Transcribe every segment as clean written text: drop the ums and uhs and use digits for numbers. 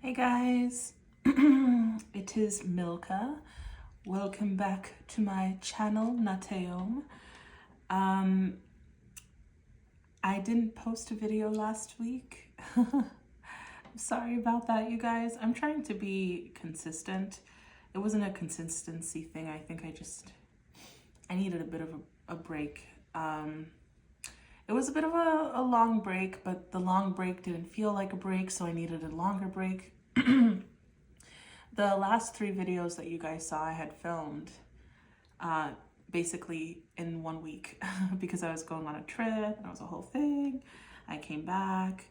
Hey guys, it is Milka. Welcome back to my channel, NutAeum. I didn't post a video last week. I'm sorry about that, you guys. I'm trying to be consistent. It wasn't a consistency thing. I think I needed a bit of a break. It was a bit of a long break, but the long break didn't feel like a break, so I needed a longer break. The last 3 videos that you guys saw I had filmed basically in 1 week because I was going on a trip and it was a whole thing. I came back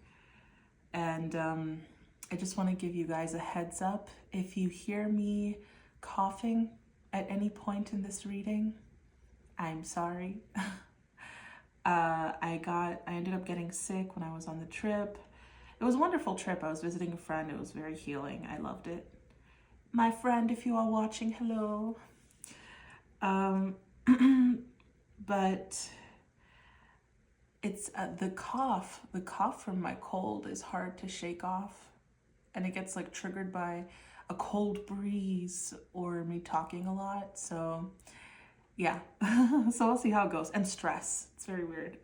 and I just want to give you guys a heads up. If you hear me coughing at any point in this reading, I'm sorry. I ended up getting sick when I was on the trip. It was a wonderful trip. I was visiting a friend. It was very healing. I loved it. My friend, if you are watching, hello. But it's the cough from my cold is hard to shake off, and it gets like triggered by a cold breeze or me talking a lot. So yeah, so we'll see how it goes. And stress, it's very weird.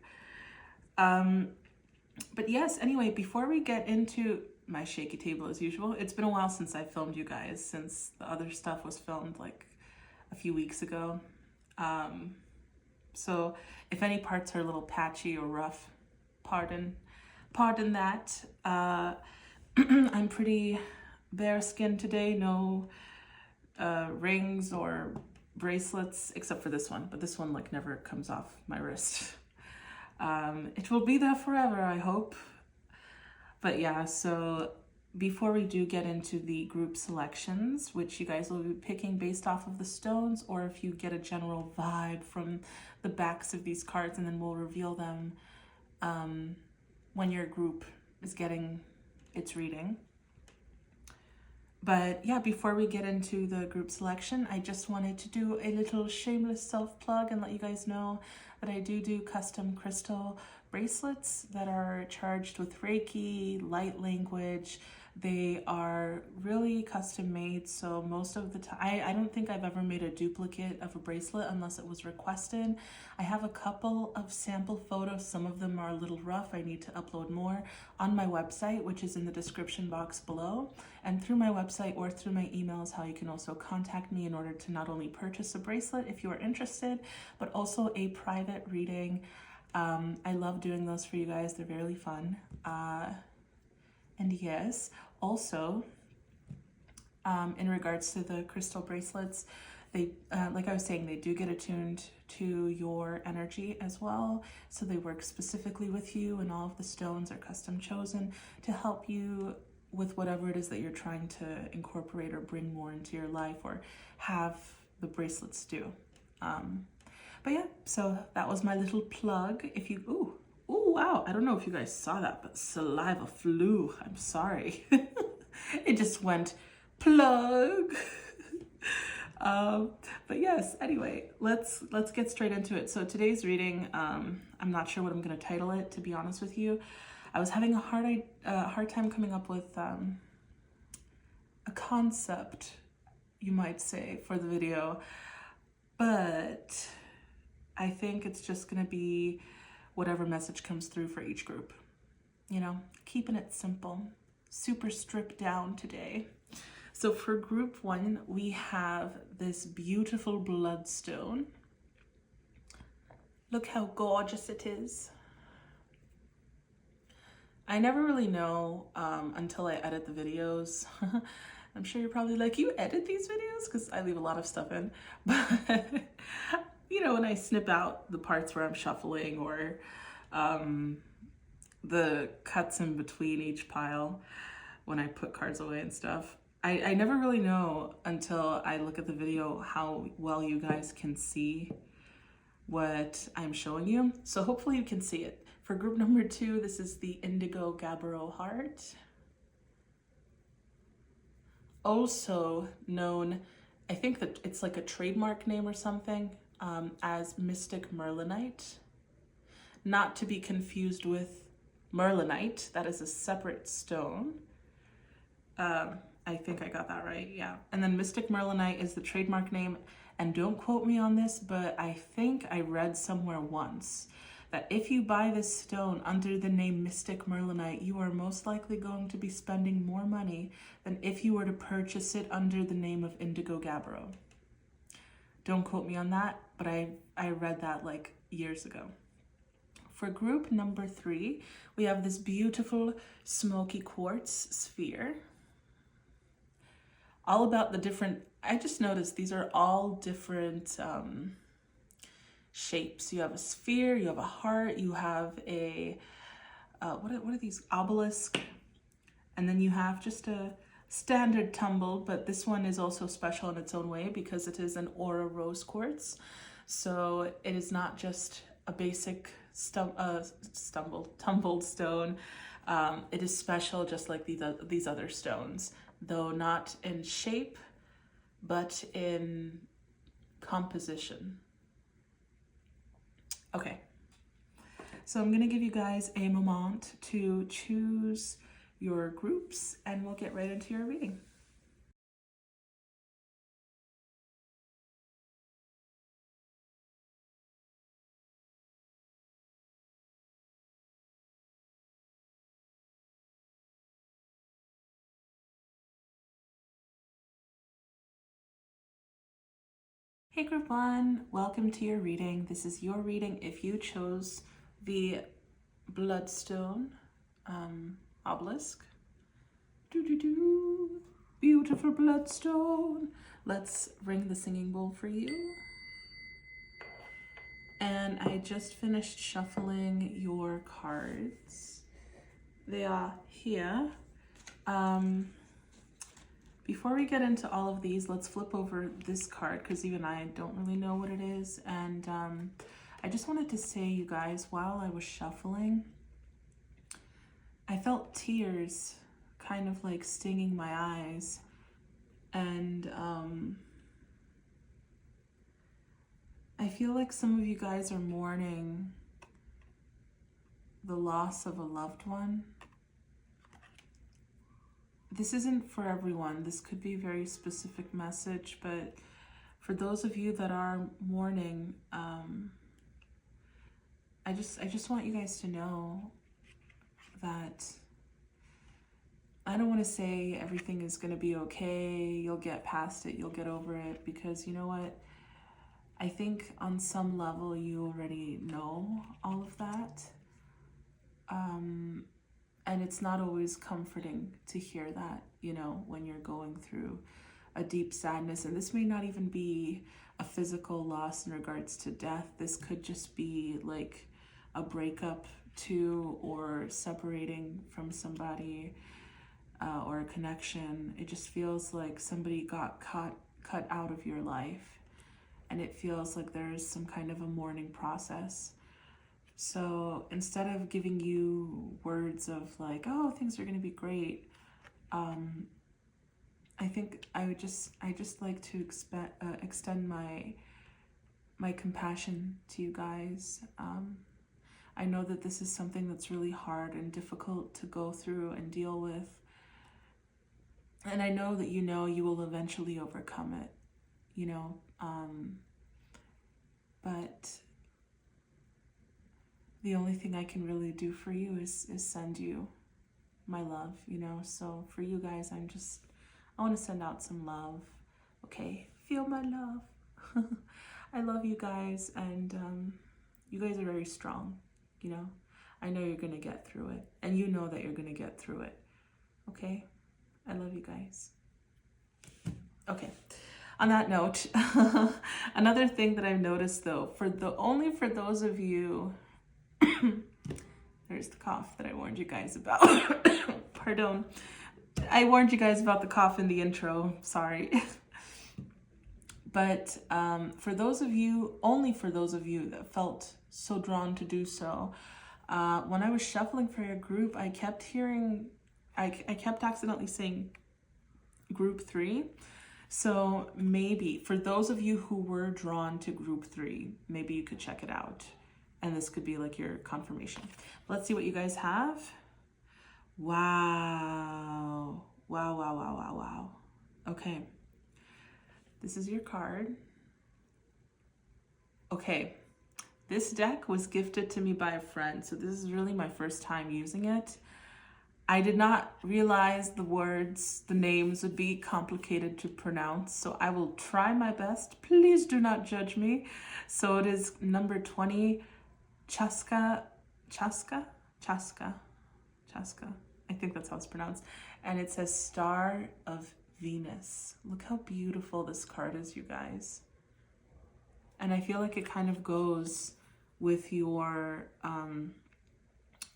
But yes, anyway, before we get into my shaky table as usual, it's been a while since I filmed you guys, since the other stuff was filmed like a few weeks ago. So if any parts are a little patchy or rough, pardon that. I'm pretty bare skinned today, no rings or bracelets except for this one, but this one like never comes off my wrist. It will be there forever, I hope. But yeah, so before we do get into the group selections, which you guys will be picking based off of the stones, or if you get a general vibe from the backs of these cards, and then we'll reveal them when your group is getting its reading. But yeah, before we get into the group selection, I just wanted to do a little shameless self-plug and let you guys know that I do custom crystal bracelets that are charged with Reiki, light language. They are really custom made, so most of the time, I don't think I've ever made a duplicate of a bracelet unless it was requested. I have a couple of sample photos. Some of them are a little rough. I need to upload more on my website, which is in the description box below. And through my website or through my emails, how you can also contact me in order to not only purchase a bracelet if you are interested, but also a private reading. I love doing those for you guys. They're really fun. And yes, also, in regards to the crystal bracelets, they, like I was saying, they do get attuned to your energy as well. So they work specifically with you, and all of the stones are custom chosen to help you with whatever it is that you're trying to incorporate or bring more into your life or have the bracelets do. But yeah, so that was my little plug. If you, ooh, wow, I don't know if you guys saw that, but saliva flew. I'm sorry. It just went plug. But yes, anyway, let's get straight into it. So today's reading, I'm not sure what I'm gonna title it, to be honest with you. I was having a hard time coming up with a concept, you might say, for the video, but I think it's just gonna be whatever message comes through for each group. You know, keeping it simple, super stripped down today. So for group 1, we have this beautiful bloodstone. Look how gorgeous it is. I never really know until I edit the videos. I'm sure you're probably like, you edit these videos? Because I leave a lot of stuff in. But you know, when I snip out the parts where I'm shuffling or the cuts in between each pile when I put cards away and stuff, I never really know until I look at the video how well you guys can see what I'm showing you. So hopefully you can see it. For group number 2, this is the Indigo Gabbro heart. Also known, I think that it's like a trademark name or something, as Mystic Merlinite. Not to be confused with Merlinite, that is a separate stone. I think I got that right, yeah. And then Mystic Merlinite is the trademark name. And don't quote me on this, but I think I read somewhere once that if you buy this stone under the name Mystic Merlinite, you are most likely going to be spending more money than if you were to purchase it under the name of Indigo Gabbro. Don't quote me on that, but I read that like years ago. For group number 3, we have this beautiful smoky quartz sphere. All about the different, I just noticed these are all different shapes. You have a sphere, you have a heart, you have a, what are these, obelisk, and then you have just a standard tumble, but this one is also special in its own way because it is an aura rose quartz. So it is not just a basic tumbled stone. It is special just like these other stones, though not in shape, but in composition. Okay, so I'm gonna give you guys a moment to choose your groups and we'll get right into your reading. Hey group 1, welcome to your reading. This is your reading if you chose the bloodstone obelisk. Beautiful bloodstone. Let's ring the singing bowl for you. And I just finished shuffling your cards. They are here. Before we get into all of these, let's flip over this card because even I don't really know what it is. And I just wanted to say, you guys, while I was shuffling, I felt tears kind of like stinging my eyes. And I feel like some of you guys are mourning the loss of a loved one. This isn't for everyone. This could be a very specific message, but for those of you that are mourning, I just want you guys to know that I don't want to say everything is going to be okay, you'll get past it, you'll get over it, because you know what? I think on some level you already know all of that. And it's not always comforting to hear that, you know, when you're going through a deep sadness. And this may not even be a physical loss in regards to death. This could just be like a breakup too, or separating from somebody, or a connection. It just feels like somebody got cut out of your life. And it feels like there's some kind of a mourning process. So instead of giving you words of like, oh, things are going to be great, I think I just like to extend my compassion to you guys. I know that this is something that's really hard and difficult to go through and deal with. And I know that you will eventually overcome it, you know, but the only thing I can really do for you is send you my love, you know. So for you guys, I want to send out some love. Okay, feel my love. I love you guys, and you guys are very strong, you know. I know you're going to get through it, and you know that you're going to get through it. Okay? I love you guys. Okay. On that note, another thing that I've noticed though, only for those of you, there's the cough that I warned you guys about. Pardon. I warned you guys about the cough in the intro. Sorry. But for those of you, only for those of you that felt so drawn to do so, when I was shuffling for your group, I kept accidentally saying group 3. So maybe for those of you who were drawn to group 3, maybe you could check it out. And this could be like your confirmation. Let's see what you guys have. Wow. Wow, wow, wow, wow, wow. Okay. This is your card. Okay. This deck was gifted to me by a friend, so this is really my first time using it. I did not realize the words, the names would be complicated to pronounce, so I will try my best. Please do not judge me. So it is number 20, Chaska. I think that's how it's pronounced. And it says Star of Venus. Look how beautiful this card is, you guys. And I feel like it kind of goes with your,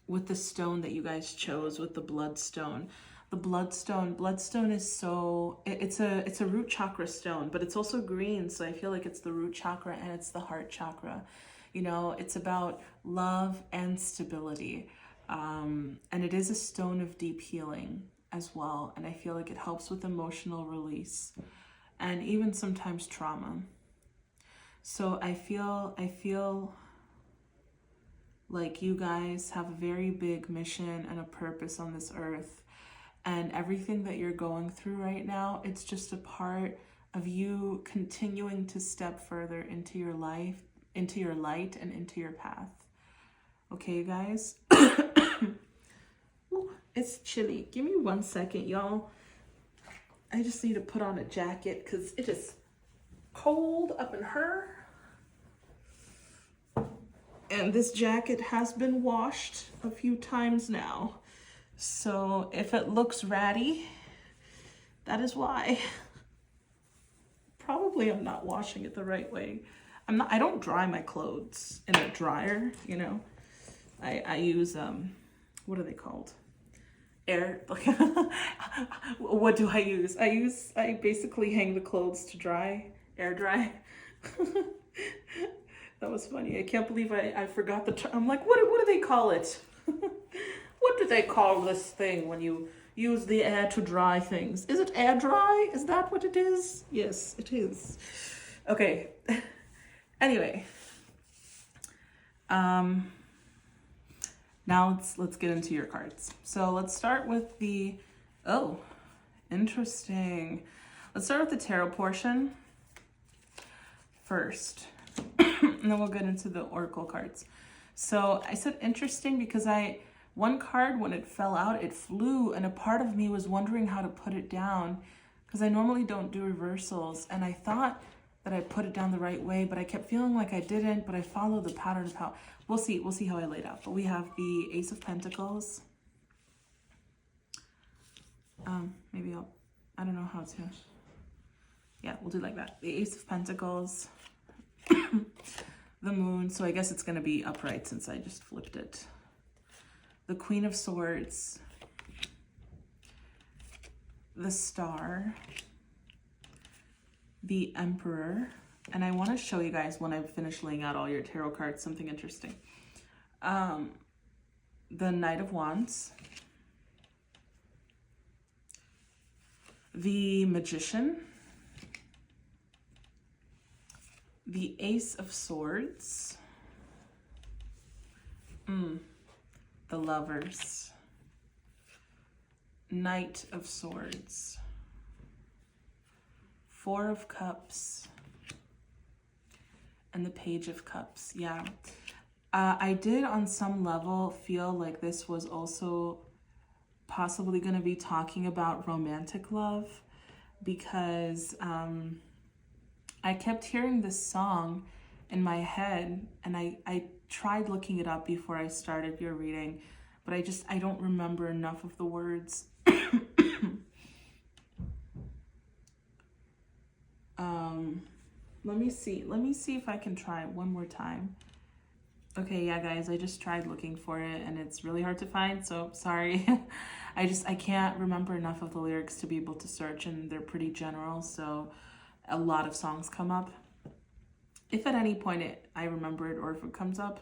with the stone that you guys chose, with the bloodstone. The bloodstone is so, it's a root chakra stone, but it's also green. So I feel like it's the root chakra and it's the heart chakra. You know, it's about love and stability. And it is a stone of deep healing as well. And I feel like it helps with emotional release and even sometimes trauma. So I feel like you guys have a very big mission and a purpose on this earth, and everything that you're going through right now, it's just a part of you continuing to step further into your life, into your light, and into your path. Okay, guys? Ooh, it's chilly. Give me 1 second, y'all. I just need to put on a jacket because it is cold up in her. And this jacket has been washed a few times now. So if it looks ratty, that is why. Probably I'm not washing it the right way. I don't dry my clothes in a dryer, you know. I use, what are they called? Air, what do I use? I basically hang the clothes to dry, air dry. That was funny. I can't believe I forgot the term. I'm like, what do they call it? What do they call this thing when you use the air to dry things? Is it air dry? Is that what it is? Yes, it is. Okay. Anyway. Now let's get into your cards. So let's start with the, oh, interesting. Let's start with the tarot portion first. And then we'll get into the oracle cards. So I said interesting because one card, when it fell out, it flew, and a part of me was wondering how to put it down because I normally don't do reversals, and I thought that I put it down the right way, but I kept feeling like I didn't, but I followed the pattern of how, we'll see how I laid out. But we have the Ace of Pentacles. Maybe I don't know how to, yeah, we'll do like that. The Ace of Pentacles. The Moon, so I guess it's going to be upright since I just flipped it. The Queen of Swords. The Star. The Emperor. And I want to show you guys, when I've finished laying out all your tarot cards, something interesting. The Knight of Wands. The Magician. The Ace of Swords, the Lovers, Knight of Swords, Four of Cups, and the Page of Cups. Yeah, I did on some level feel like this was also possibly going to be talking about romantic love, because I kept hearing this song in my head, and I tried looking it up before I started your reading, but I don't remember enough of the words. Let me see if I can try it one more time. Okay, yeah, guys, I just tried looking for it, and it's really hard to find, so sorry. I can't remember enough of the lyrics to be able to search, and they're pretty general, so a lot of songs come up. If at any point I remember it, or if it comes up,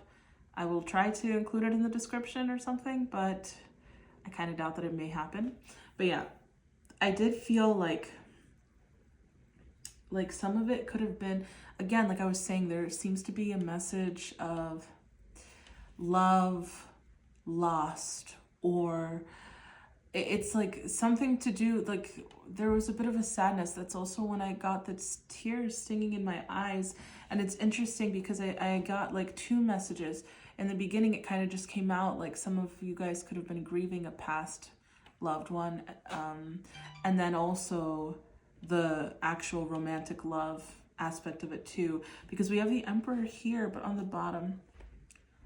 I will try to include it in the description or something, but I kind of doubt that it may happen. But yeah, I did feel like some of it could have been, again, like I was saying, there seems to be a message of love lost, or it's like something to do, like there was a bit of a sadness. That's also when I got the tears stinging in my eyes. And it's interesting because I got like two messages. In the beginning, it kind of just came out like some of you guys could have been grieving a past loved one. And then also the actual romantic love aspect of it too. Because we have the Emperor here, but on the bottom,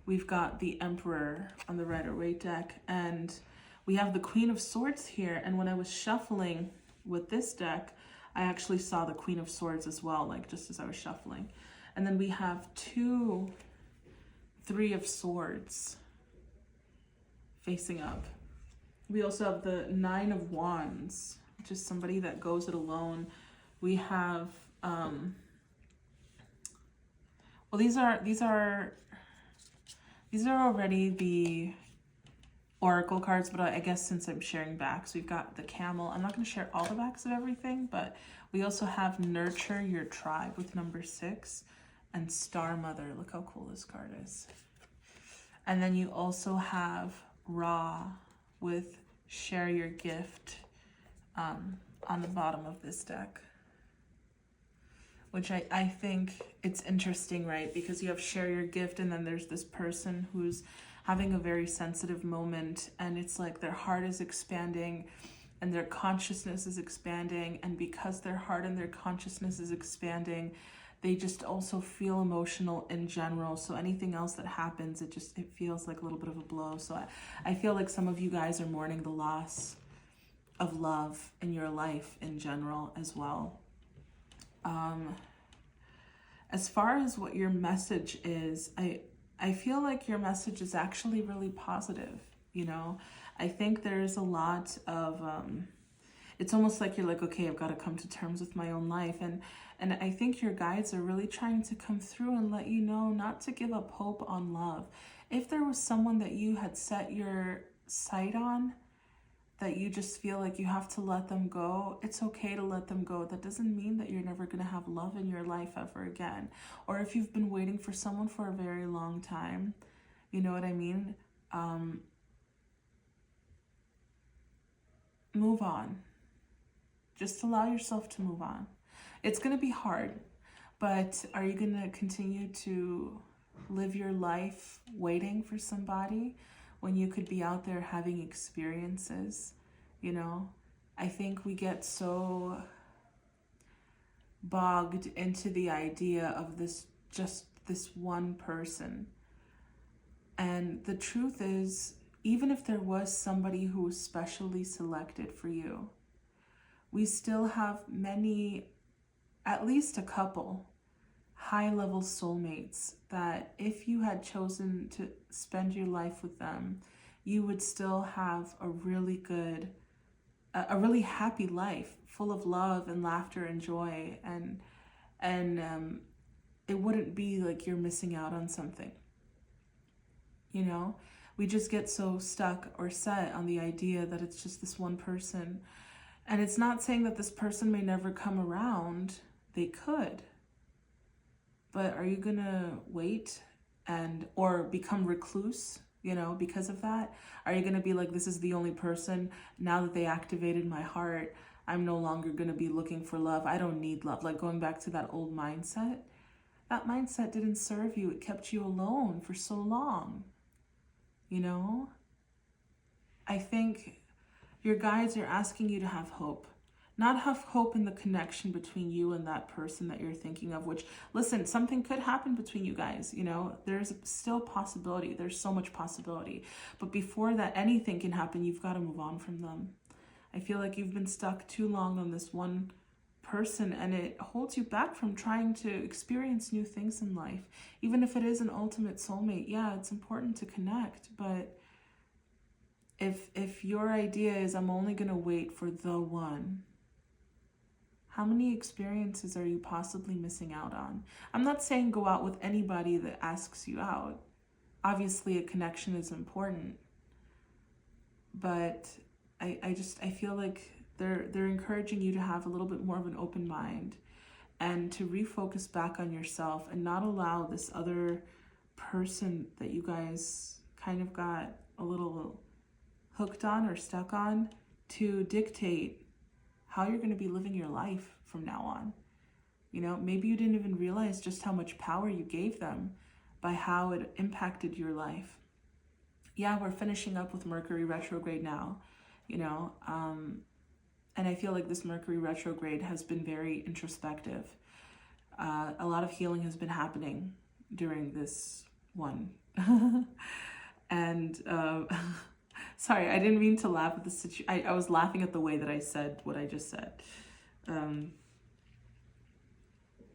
we've got the Emperor on the Rider-Waite deck. And we have the Queen of Swords here. And when I was shuffling with this deck, I actually saw the Queen of Swords as well, like just as I was shuffling. And then we have two Three of Swords facing up. We also have the Nine of Wands, which is somebody that goes it alone. We have, well, these are already the Oracle cards, but I guess since I'm sharing backs, we've got the Camel. I'm not going to share all the backs of everything, but we also have Nurture Your Tribe with number 6 and Star Mother. Look how cool this card is. And then you also have Ra with Share Your Gift on the bottom of this deck, which I think it's interesting, right? Because you have Share Your Gift, and then there's this person who's having a very sensitive moment, and it's like their heart is expanding and their consciousness is expanding, and because their heart and their consciousness is expanding, they just also feel emotional in general. So anything else that happens, it feels like a little bit of a blow. So I feel like some of you guys are mourning the loss of love in your life in general as well. As far as what your message is, I feel like your message is actually really positive, you know? I think there's a lot of, it's almost like you're like, okay, I've got to come to terms with my own life. And I think your guides are really trying to come through and let you know not to give up hope on love. If there was someone that you had set your sight on, that you just feel like you have to let them go, it's okay to let them go. That doesn't mean that you're never going to have love in your life ever again. Or if you've been waiting for someone for a very long time, you know what I mean? Move on. Just allow yourself to move on. It's going to be hard, but are you going to continue to live your life waiting for somebody when you could be out there having experiences? You know, I think we get so bogged into the idea of just this one person. And the truth is, even if there was somebody who was specially selected for you, we still have many, at least a couple, high-level soulmates that if you had chosen to spend your life with them, you would still have a really good, a really happy life full of love and laughter and joy, and it wouldn't be like you're missing out on something. You know, we just get so stuck or set on the idea that it's just this one person. And it's not saying that this person may never come around. They could. But are you gonna wait or become recluse, you know, because of that? Are you gonna be like, this is the only person, now that they activated my heart, I'm no longer gonna be looking for love. I don't need love. Like going back to that old mindset. That mindset didn't serve you. It kept you alone for so long. You know? I think your guides are asking you to have hope. Not have hope in the connection between you and that person that you're thinking of, which, listen, something could happen between you guys, you know? There's still possibility. There's so much possibility. But before that, anything can happen. You've got to move on from them. I feel like you've been stuck too long on this one person, and it holds you back from trying to experience new things in life. Even if it is an ultimate soulmate, yeah, it's important to connect, but if your idea is I'm only going to wait for the one, how many experiences are you possibly missing out on? I'm not saying go out with anybody that asks you out. Obviously, a connection is important, but I feel like they're encouraging you to have a little bit more of an open mind and to refocus back on yourself and not allow this other person that you guys kind of got a little hooked on or stuck on to dictate how you're going to be living your life from now on. You know, maybe you didn't even realize just how much power you gave them by how it impacted your life. Yeah, we're finishing up with Mercury retrograde now, you know, and I feel like this Mercury retrograde has been very introspective. A lot of healing has been happening during this one. And sorry, I didn't mean to laugh at the situation. I was laughing at the way that I said what I just said.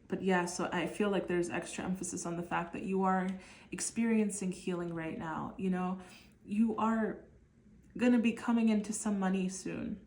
But yeah, so I feel like there's extra emphasis on the fact that you are experiencing healing right now. You know, you are going to be coming into some money soon.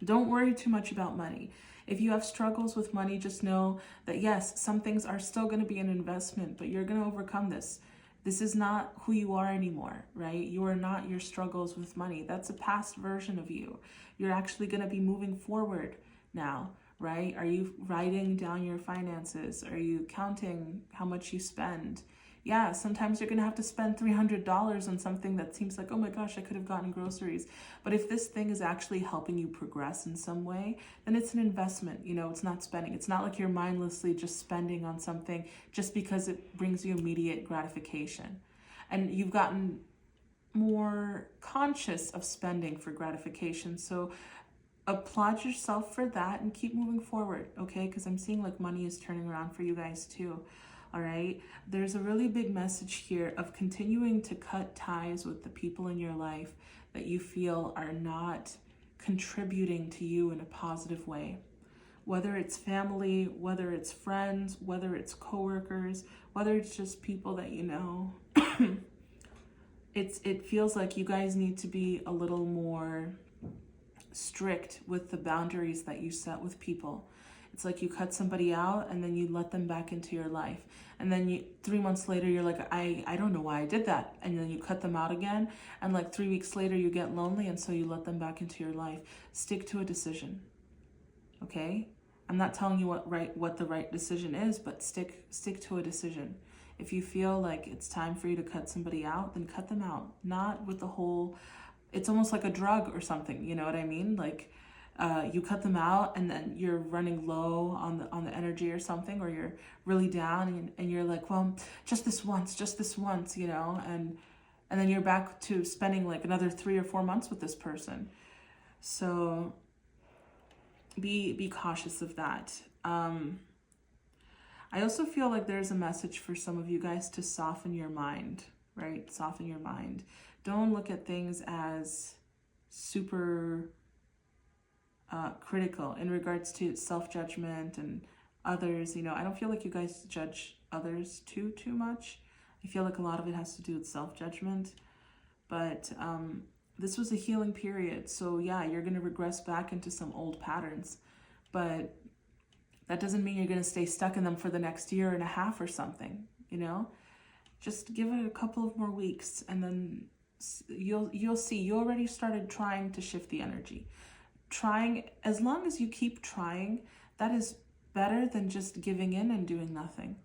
Don't worry too much about money. If you have struggles with money, just know that yes, some things are still going to be an investment, but you're going to overcome this. This is not who you are anymore, right? You are not your struggles with money. That's a past version of you. You're actually going to be moving forward now, right? Are you writing down your finances? Are you counting how much you spend? Yeah, sometimes you're going to have to spend $300 on something that seems like, oh my gosh, I could have gotten groceries. But if this thing is actually helping you progress in some way, then it's an investment. You know, it's not spending. It's not like you're mindlessly just spending on something just because it brings you immediate gratification. And you've gotten more conscious of spending for gratification. So applaud yourself for that and keep moving forward, okay? Because I'm seeing like money is turning around for you guys too. All right, there's a really big message here of continuing to cut ties with the people in your life that you feel are not contributing to you in a positive way. Whether it's family, whether it's friends, whether it's coworkers, whether it's just people that you know. It feels like you guys need to be a little more strict with the boundaries that you set with people. It's like you cut somebody out and then you let them back into your life. And then 3 months later, you're like, I don't know why I did that. And then you cut them out again. And like 3 weeks later, you get lonely. And so you let them back into your life. Stick to a decision. Okay? I'm not telling you what the right decision is, but stick to a decision. If you feel like it's time for you to cut somebody out, then cut them out. Not with the whole, it's almost like a drug or something. You know what I mean? Like, you cut them out and then you're running low on the energy or something, or you're really down and you're like, well, just this once, you know, and then you're back to spending like another 3 or 4 months with this person. So be cautious of that. I also feel like there's a message for some of you guys to soften your mind, right? Soften your mind. Don't look at things as super critical in regards to self-judgment and others. You know, I don't feel like you guys judge others too much. I feel like a lot of it has to do with self-judgment. But this was a healing period. So yeah, you're going to regress back into some old patterns. But that doesn't mean you're going to stay stuck in them for the next year and a half or something, you know? Just give it a couple of more weeks and then you'll see. You already started trying to shift the energy. Trying, as long as you keep trying, that is better than just giving in and doing nothing,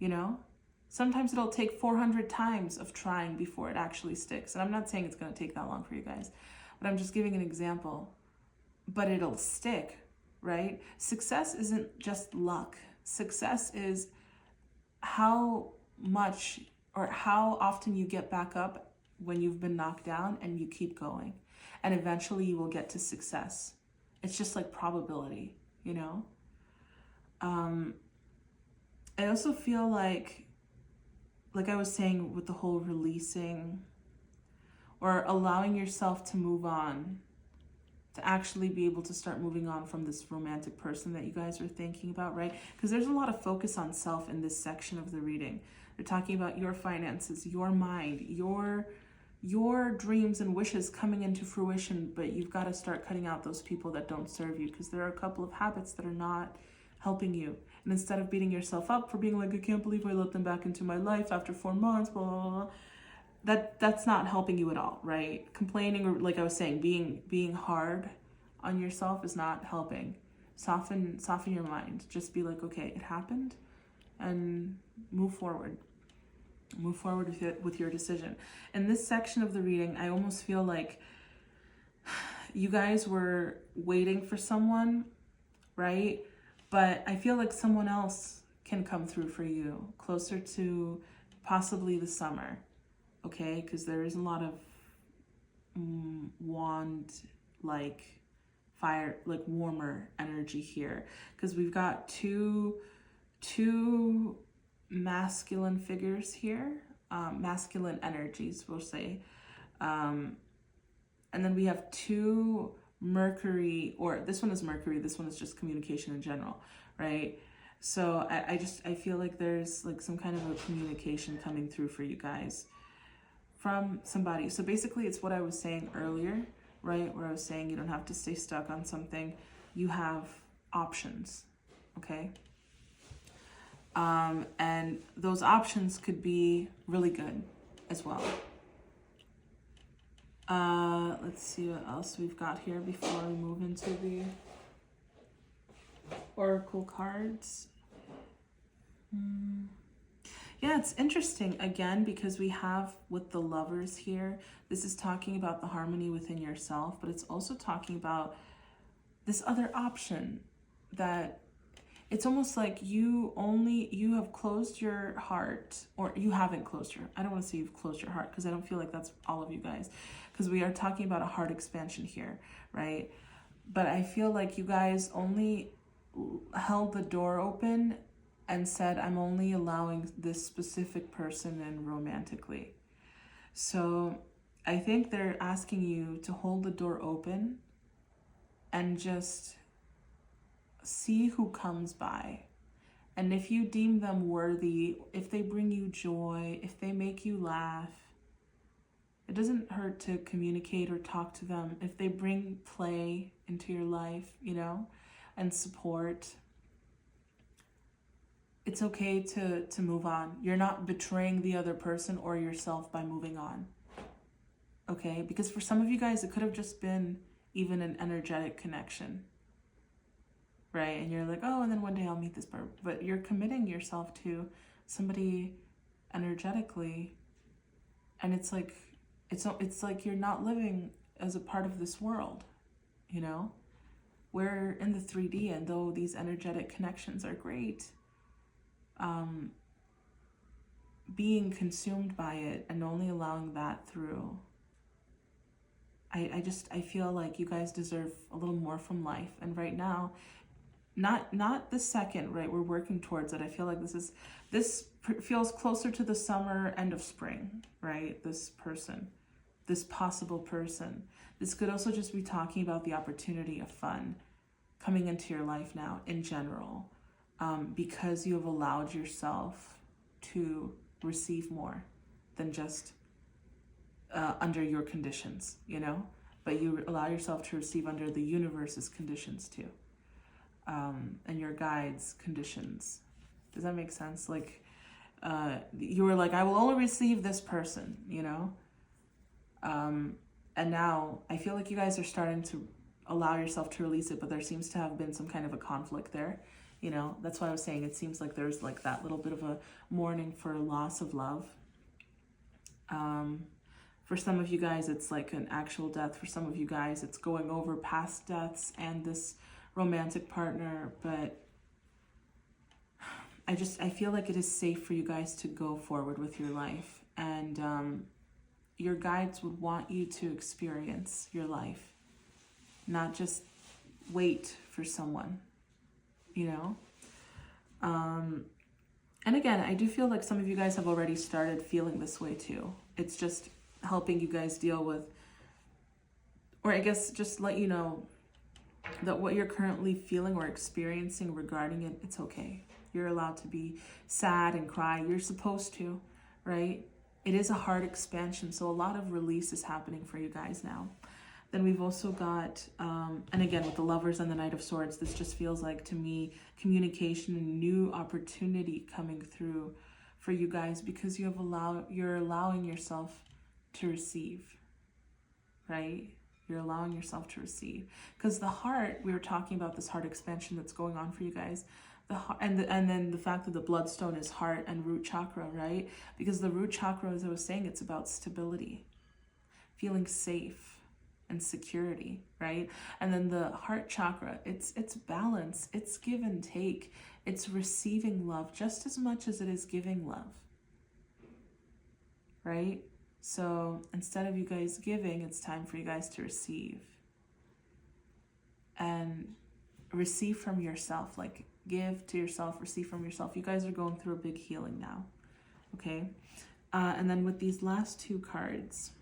you know? Sometimes it'll take 400 times of trying before it actually sticks. And I'm not saying it's going to take that long for you guys, but I'm just giving an example. But it'll stick, right? Success isn't just luck. Success is how much or how often you get back up when you've been knocked down and you keep going. And eventually you will get to success. It's just like probability, you know? I also feel like I was saying with the whole releasing or allowing yourself to move on, to actually be able to start moving on from this romantic person that you guys were thinking about, right? Because there's a lot of focus on self in this section of the reading. They're talking about your finances, your mind, your dreams and wishes coming into fruition, but you've got to start cutting out those people that don't serve you, because there are a couple of habits that are not helping you. And instead of beating yourself up for being like, I can't believe I let them back into my life after 4 months, blah, blah, blah, that's not helping you at all, right? Complaining, or like I was saying, being hard on yourself is not helping. Soften your mind. Just be like, okay, it happened, and move forward. Move forward with your decision. In this section of the reading, I almost feel like you guys were waiting for someone, right? But I feel like someone else can come through for you closer to possibly the summer, okay? Because there is a lot of wand, like fire, like warmer energy here. Because we've got two masculine figures here, masculine energies, we'll say. And then we have two Mercury, or this one is Mercury, this one is just communication in general, right? So I feel like there's like some kind of a communication coming through for you guys from somebody. So basically it's what I was saying earlier, right? Where I was saying you don't have to stay stuck on something. You have options, okay? And those options could be really good as well. Let's see what else we've got here before we move into the oracle cards. Yeah, it's interesting again because we have with the Lovers here, this is talking about the harmony within yourself, but it's also talking about this other option that it's almost like you have closed your heart, or you haven't closed your, I don't want to say you've closed your heart because I don't feel like that's all of you guys, because we are talking about a heart expansion here, right? But I feel like you guys only held the door open and said, I'm only allowing this specific person in romantically. So I think they're asking you to hold the door open and just see who comes by. And if you deem them worthy, if they bring you joy, if they make you laugh, it doesn't hurt to communicate or talk to them. If they bring play into your life, you know, and support, it's okay to move on. You're not betraying the other person or yourself by moving on. Okay? Because for some of you guys, it could have just been even an energetic connection. Right? And you're like, oh, and then one day I'll meet this person. But you're committing yourself to somebody energetically. And it's like you're not living as a part of this world, you know? We're in the 3D, and though these energetic connections are great, being consumed by it and only allowing that through, I feel like you guys deserve a little more from life. And right now, not the second, right? We're working towards it. I feel like this feels closer to the summer, end of spring, right? This person, this possible person. This could also just be talking about the opportunity of fun coming into your life now in general, because you have allowed yourself to receive more than just under your conditions, you know? But you allow yourself to receive under the universe's conditions too. And your guides' conditions. Does that make sense? Like, you were like, I will only receive this person, you know? And now I feel like you guys are starting to allow yourself to release it, but there seems to have been some kind of a conflict there, you know? That's why I was saying it seems like there's like that little bit of a mourning for loss of love. For some of you guys, it's like an actual death. For some of you guys, it's going over past deaths and this romantic partner. But I feel like it is safe for you guys to go forward with your life. And your guides would want you to experience your life, not just wait for someone, you know? And again, I do feel like some of you guys have already started feeling this way too. It's just helping you guys deal with, or I guess just let you know that what you're currently feeling or experiencing regarding it, it's okay. You're allowed to be sad and cry. You're supposed to, right? It is a heart expansion, so a lot of release is happening for you guys now. Then we've also got, and again, with the Lovers and the Knight of Swords, this just feels like, to me, communication and new opportunity coming through for you guys, because you're allowing yourself to receive, right? You're allowing yourself to receive. Because the heart, we were talking about this heart expansion that's going on for you guys. And then the fact that the bloodstone is heart and root chakra, right? Because the root chakra, as I was saying, it's about stability, feeling safe, and security, right? And then the heart chakra, it's balance, it's give and take, it's receiving love just as much as it is giving love, right? So instead of you guys giving, it's time for you guys to receive. And receive from yourself, like give to yourself, receive from yourself. You guys are going through a big healing now, okay? And then with these last two cards,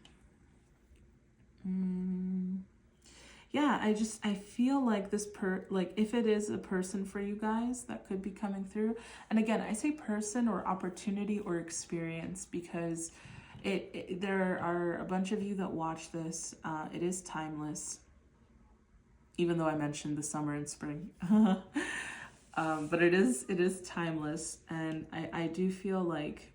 yeah, I feel like this like if it is a person for you guys that could be coming through, and again, I say person or opportunity or experience because there are a bunch of you that watch this. It is timeless, even though I mentioned the summer and spring. But it is timeless, and I do feel like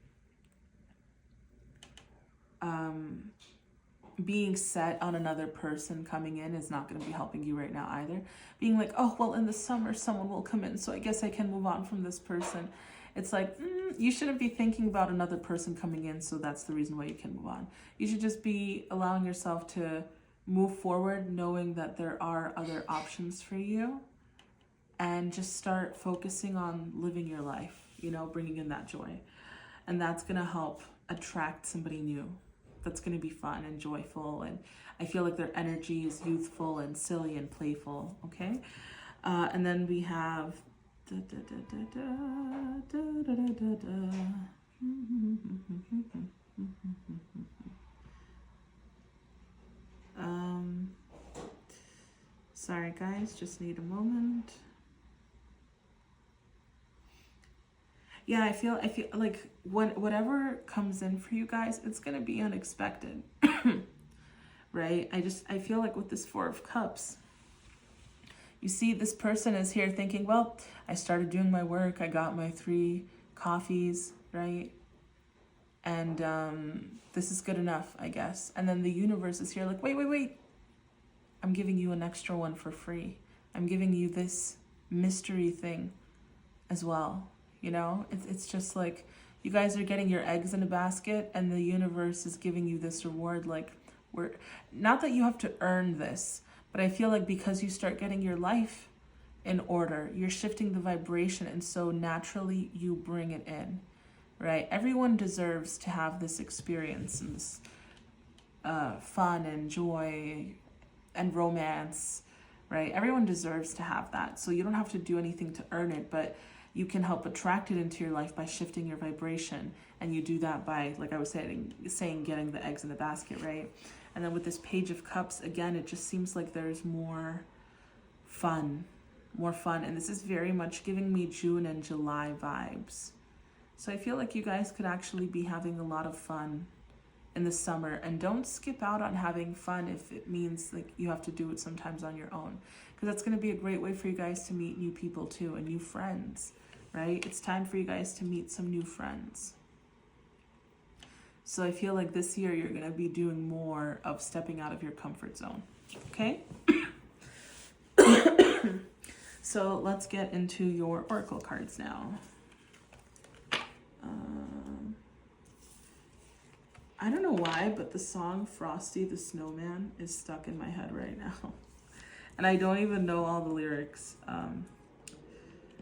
being set on another person coming in is not going to be helping you right now either. Being like, oh, well, in the summer someone will come in, so I guess I can move on from this person. It's like, you shouldn't be thinking about another person coming in, so that's the reason why you can move on. You should just be allowing yourself to move forward, knowing that there are other options for you, and just start focusing on living your life, you know, bringing in that joy. And that's going to help attract somebody new. That's going to be fun and joyful, and I feel like their energy is youthful and silly and playful, okay? And then we have sorry guys, just need a moment. Yeah, I feel like whatever comes in for you guys, it's gonna be unexpected, right? I feel like with this Four of Cups, you see this person is here thinking, well, I started doing my work, I got my 3 coffees, right? And this is good enough, I guess. And then the universe is here like, wait, I'm giving you an extra one for free. I'm giving you this mystery thing as well. You know, it's just like you guys are getting your eggs in a basket, and the universe is giving you this reward. Like, not that you have to earn this, but I feel like because you start getting your life in order, you're shifting the vibration, and so naturally you bring it in, right? Everyone deserves to have this experience and this fun and joy and romance, right? Everyone deserves to have that. So you don't have to do anything to earn it, but you can help attract it into your life by shifting your vibration. And you do that by, like I was saying, getting the eggs in the basket, right? And then with this Page of Cups, again, it just seems like there's more fun. And this is very much giving me June and July vibes. So I feel like you guys could actually be having a lot of fun in the summer. And don't skip out on having fun if it means like you have to do it sometimes on your own. Because that's going to be a great way for you guys to meet new people too, and new friends. Right? It's time for you guys to meet some new friends. So I feel like this year you're going to be doing more of stepping out of your comfort zone. Okay? So let's get into your oracle cards now. I don't know why, but the song Frosty the Snowman is stuck in my head right now. And I don't even know all the lyrics.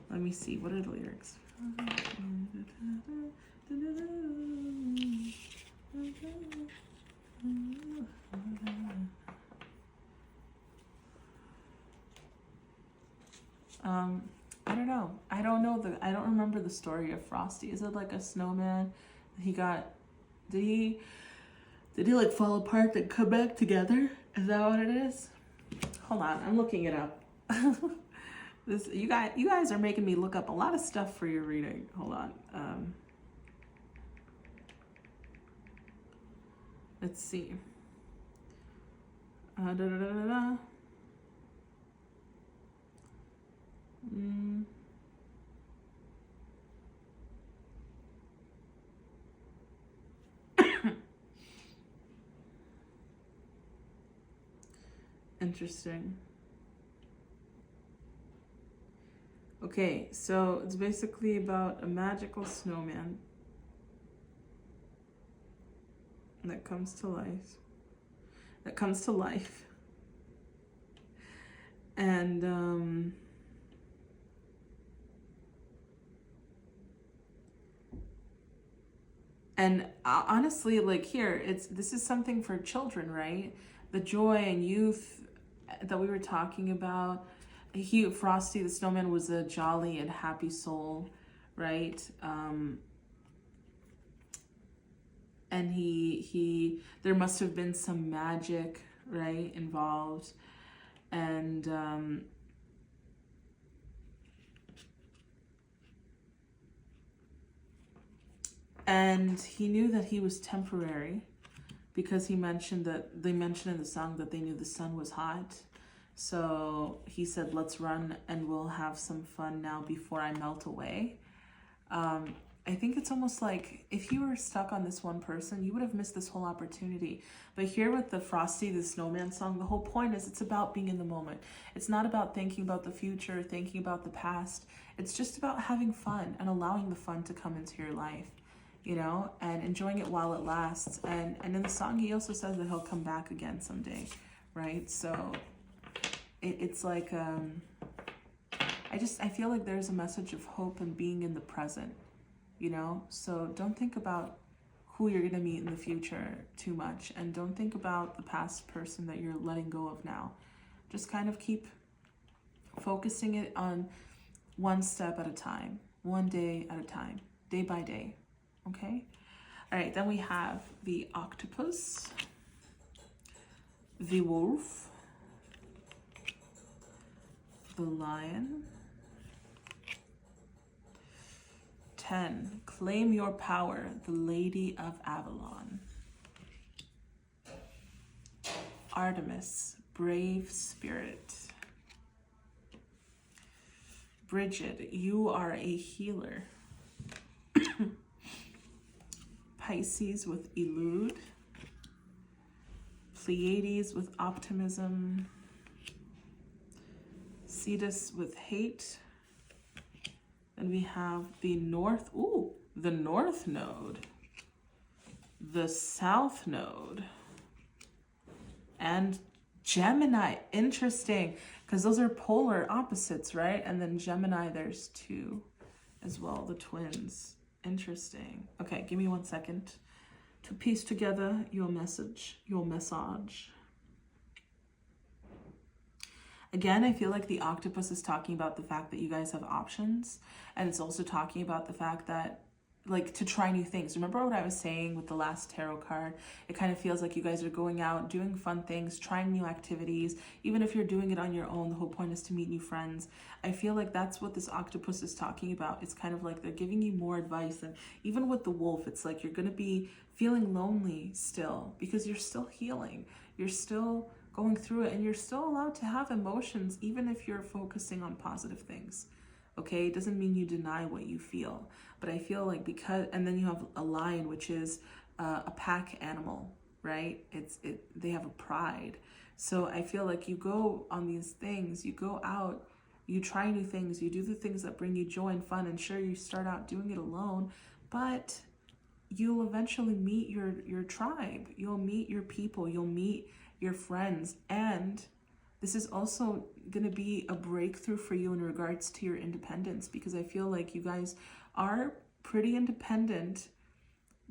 Let me see, what are the lyrics? I don't know. I don't remember the story of Frosty. Is it like a snowman? Did he like fall apart and come back together? Is that what it is? Hold on, I'm looking it up. You guys are making me look up a lot of stuff for your reading. Hold on. Let's see. Interesting. Okay, so it's basically about a magical snowman that comes to life. And honestly, like here, this is something for children, right? The joy and youth that we were talking about. Frosty the Snowman was a jolly and happy soul, right? And there must have been some magic, right, involved. And he knew that he was temporary, because they mentioned in the song that they knew the sun was hot. So he said, let's run and we'll have some fun now before I melt away. I think it's almost like if you were stuck on this one person, you would have missed this whole opportunity. But here with the Frosty the Snowman song, the whole point is it's about being in the moment. It's not about thinking about the future, thinking about the past. It's just about having fun and allowing the fun to come into your life, you know, and enjoying it while it lasts. And in the song, he also says that he'll come back again someday, right? So it's like, I feel like there's a message of hope and being in the present, you know? So don't think about who you're going to meet in the future too much, and don't think about the past person that you're letting go of now. Just kind of keep focusing it on one step at a time, one day at a time, day by day. Okay? All right, then we have the octopus, the wolf, the lion. 10, claim your power, the Lady of Avalon. Artemis, brave spirit. Bridget, you are a healer. Pisces with elude. Pleiades with optimism. Cetus with hate. And we have the north node, the south node, and Gemini. Interesting, because those are polar opposites, right? And then Gemini, there's 2 as well, the twins. Interesting. Okay, give me 1 second to piece together your message. Again, I feel like the octopus is talking about the fact that you guys have options, and it's also talking about the fact that, like, to try new things. Remember what I was saying with the last tarot card? It kind of feels like you guys are going out, doing fun things, trying new activities. Even if you're doing it on your own, the whole point is to meet new friends. I feel like that's what this octopus is talking about. It's kind of like they're giving you more advice. And even with the wolf, it's like you're going to be feeling lonely still, because you're still healing. You're still going through it, and you're still allowed to have emotions, even if you're focusing on positive things. Okay, it doesn't mean you deny what you feel, but I feel like and then you have a lion, which is a pack animal, right? They have a pride. So I feel like you go on these things, you go out, you try new things, you do the things that bring you joy and fun, and sure, you start out doing it alone, but you'll eventually meet your tribe, you'll meet your people, you'll meet your friends, and this is also going to be a breakthrough for you in regards to your independence, because I feel like you guys are pretty independent,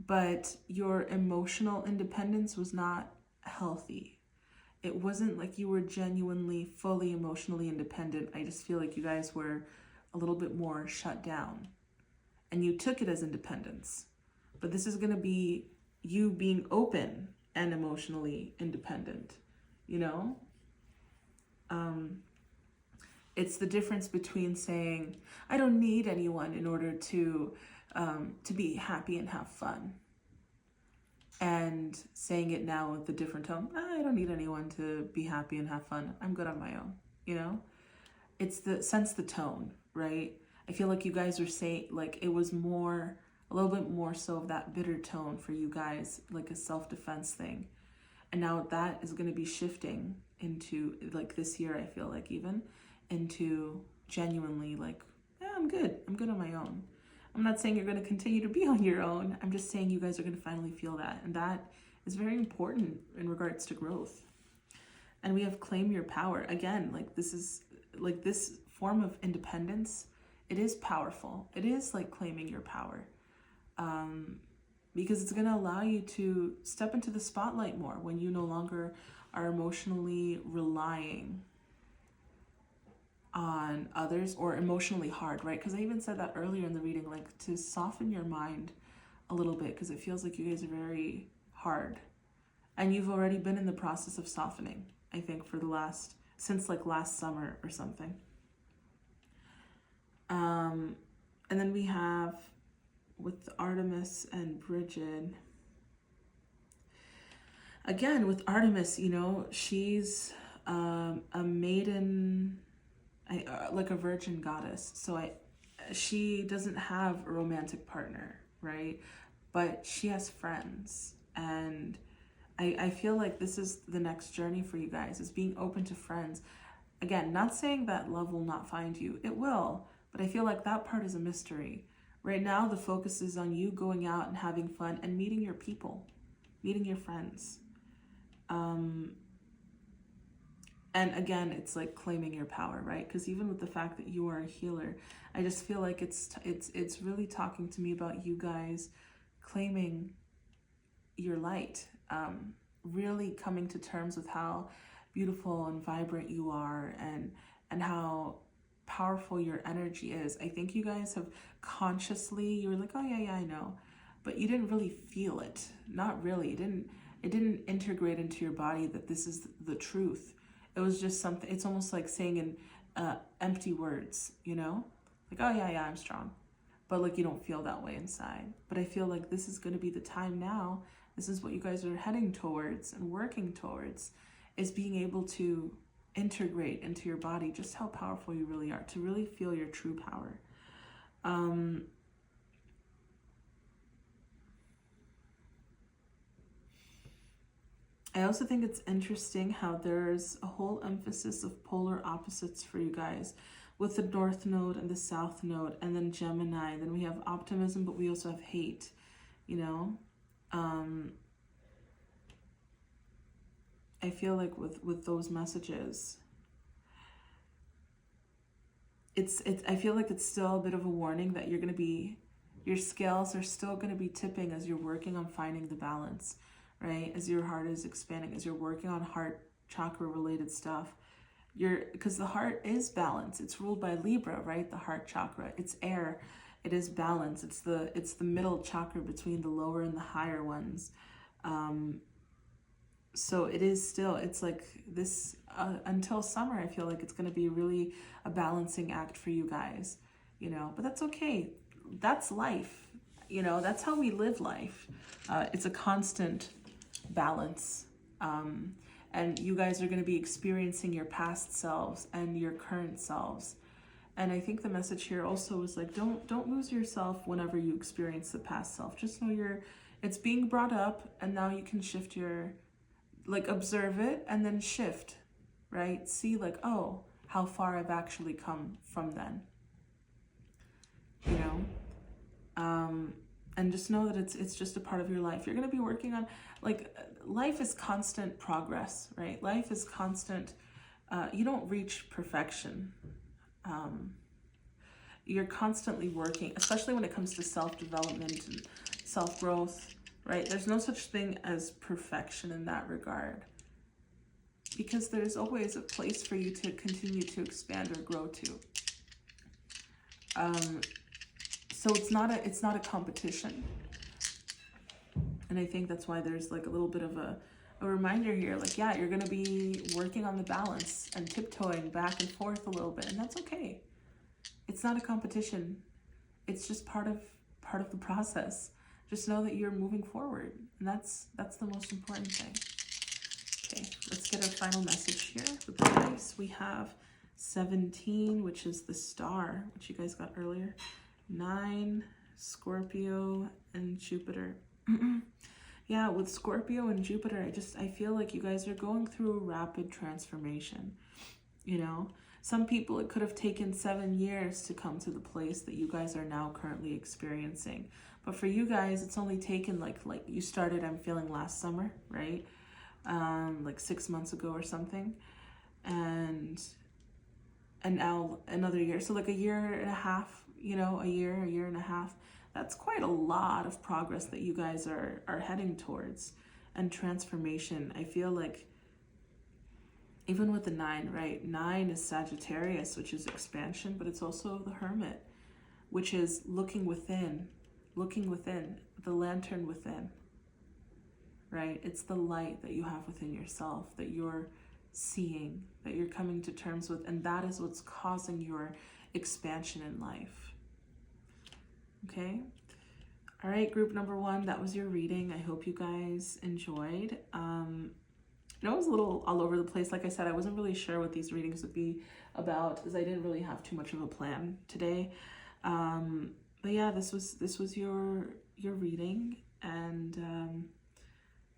but your emotional independence was not healthy. It wasn't like you were genuinely, fully emotionally independent. I just feel like you guys were a little bit more shut down, and you took it as independence. But this is going to be you being open and emotionally independent, you know? It's the difference between saying, I don't need anyone in order to be happy and have fun, and saying it now with a different tone. I don't need anyone to be happy and have fun. I'm good on my own, you know? It's the tone, right? I feel like you guys were saying, like, it was a little bit more so of that bitter tone for you guys, like a self-defense thing. And now that is going to be shifting into, like, this year, I feel like, even into genuinely like, I'm good on my own. I'm not saying you're going to continue to be on your own. I'm just saying you guys are going to finally feel that. And that is very important in regards to growth. And we have claim your power. Again, like this is like this form of independence. It is powerful. It is like claiming your power. Because it's going to allow you to step into the spotlight more when you no longer are emotionally relying on others or emotionally hard, right? Because I even said that earlier in the reading, like to soften your mind a little bit, because it feels like you guys are very hard. And you've already been in the process of softening, I think, for since like last summer or something. And then we have with Artemis and Bridget. Again, with Artemis, you know, she's a maiden, like a virgin goddess. So she doesn't have a romantic partner, right? But she has friends. And I feel like this is the next journey for you guys, is being open to friends. Again, not saying that love will not find you. It will. But I feel like that part is a mystery. Right now, the focus is on you going out and having fun and meeting your people, meeting your friends. And again, it's like claiming your power, right? Because even with the fact that you are a healer, I just feel like it's really talking to me about you guys claiming your light, really coming to terms with how beautiful and vibrant you are, and how powerful your energy is. I think you guys have consciously, you were like, oh yeah, I know, but you didn't really feel it. Not really. It didn't integrate into your body that this is the truth. It was just something, it's almost like saying in empty words, you know? Like, oh yeah, I'm strong. But like you don't feel that way inside. But I feel like this is going to be the time now. This is what you guys are heading towards and working towards, is being able to integrate into your body just how powerful you really are, to really feel your true power. I also think it's interesting how there's a whole emphasis of polar opposites for you guys, with the North Node and the South Node, and then Gemini. Then we have optimism, but we also have hate, you know? I feel like with those messages, I feel like it's still a bit of a warning that your scales are still going to be tipping as you're working on finding the balance, right? As your heart is expanding, as you're working on heart chakra related stuff. Because the heart is balance. It's ruled by Libra, right? The heart chakra. It's air. It is balance. It's the middle chakra between the lower and the higher ones. So it is still, it's like this, until summer, I feel like it's going to be really a balancing act for you guys, you know, but that's okay. That's life, you know, that's how we live life. It's a constant balance. And you guys are going to be experiencing your past selves and your current selves. And I think the message here also is like, don't lose yourself whenever you experience the past self. Just know it's being brought up, and now you can shift like observe it and then shift, right? See like, oh, how far I've actually come from then, you know? And just know that it's just a part of your life. You're going to be working on, like, life is constant progress, right? Life is constant. You don't reach perfection. You're constantly working, especially when it comes to self-development and self-growth, right? There's no such thing as perfection in that regard, because there's always a place for you to continue to expand or grow to. So it's not a competition. And I think that's why there's like a little bit of a reminder here, like, yeah, you're going to be working on the balance and tiptoeing back and forth a little bit, and that's okay. It's not a competition. It's just part of the process. Just know that you're moving forward, and that's the most important thing. Okay, let's get our final message here with the dice. We have 17, which is the star, which you guys got earlier. 9, Scorpio, and Jupiter. Yeah, with Scorpio and Jupiter, I feel like you guys are going through a rapid transformation. You know, some people, it could have taken 7 years to come to the place that you guys are now currently experiencing. But for you guys, it's only taken like you started, I'm feeling, last summer, right? like 6 months ago or something. And now another year. So like a year and a half, you know, a year and a half. That's quite a lot of progress that you guys are heading towards, and transformation. I feel like even with the 9, right? 9 is Sagittarius, which is expansion, but it's also the Hermit, which is looking within, the lantern within, right? It's the light that you have within yourself that you're seeing, that you're coming to terms with, and that is what's causing your expansion in life. Okay? All right, group number 1, that was your reading. I hope you guys enjoyed. I know it was a little all over the place. Like I said, I wasn't really sure what these readings would be about because I didn't really have too much of a plan today. But yeah, this was your reading, and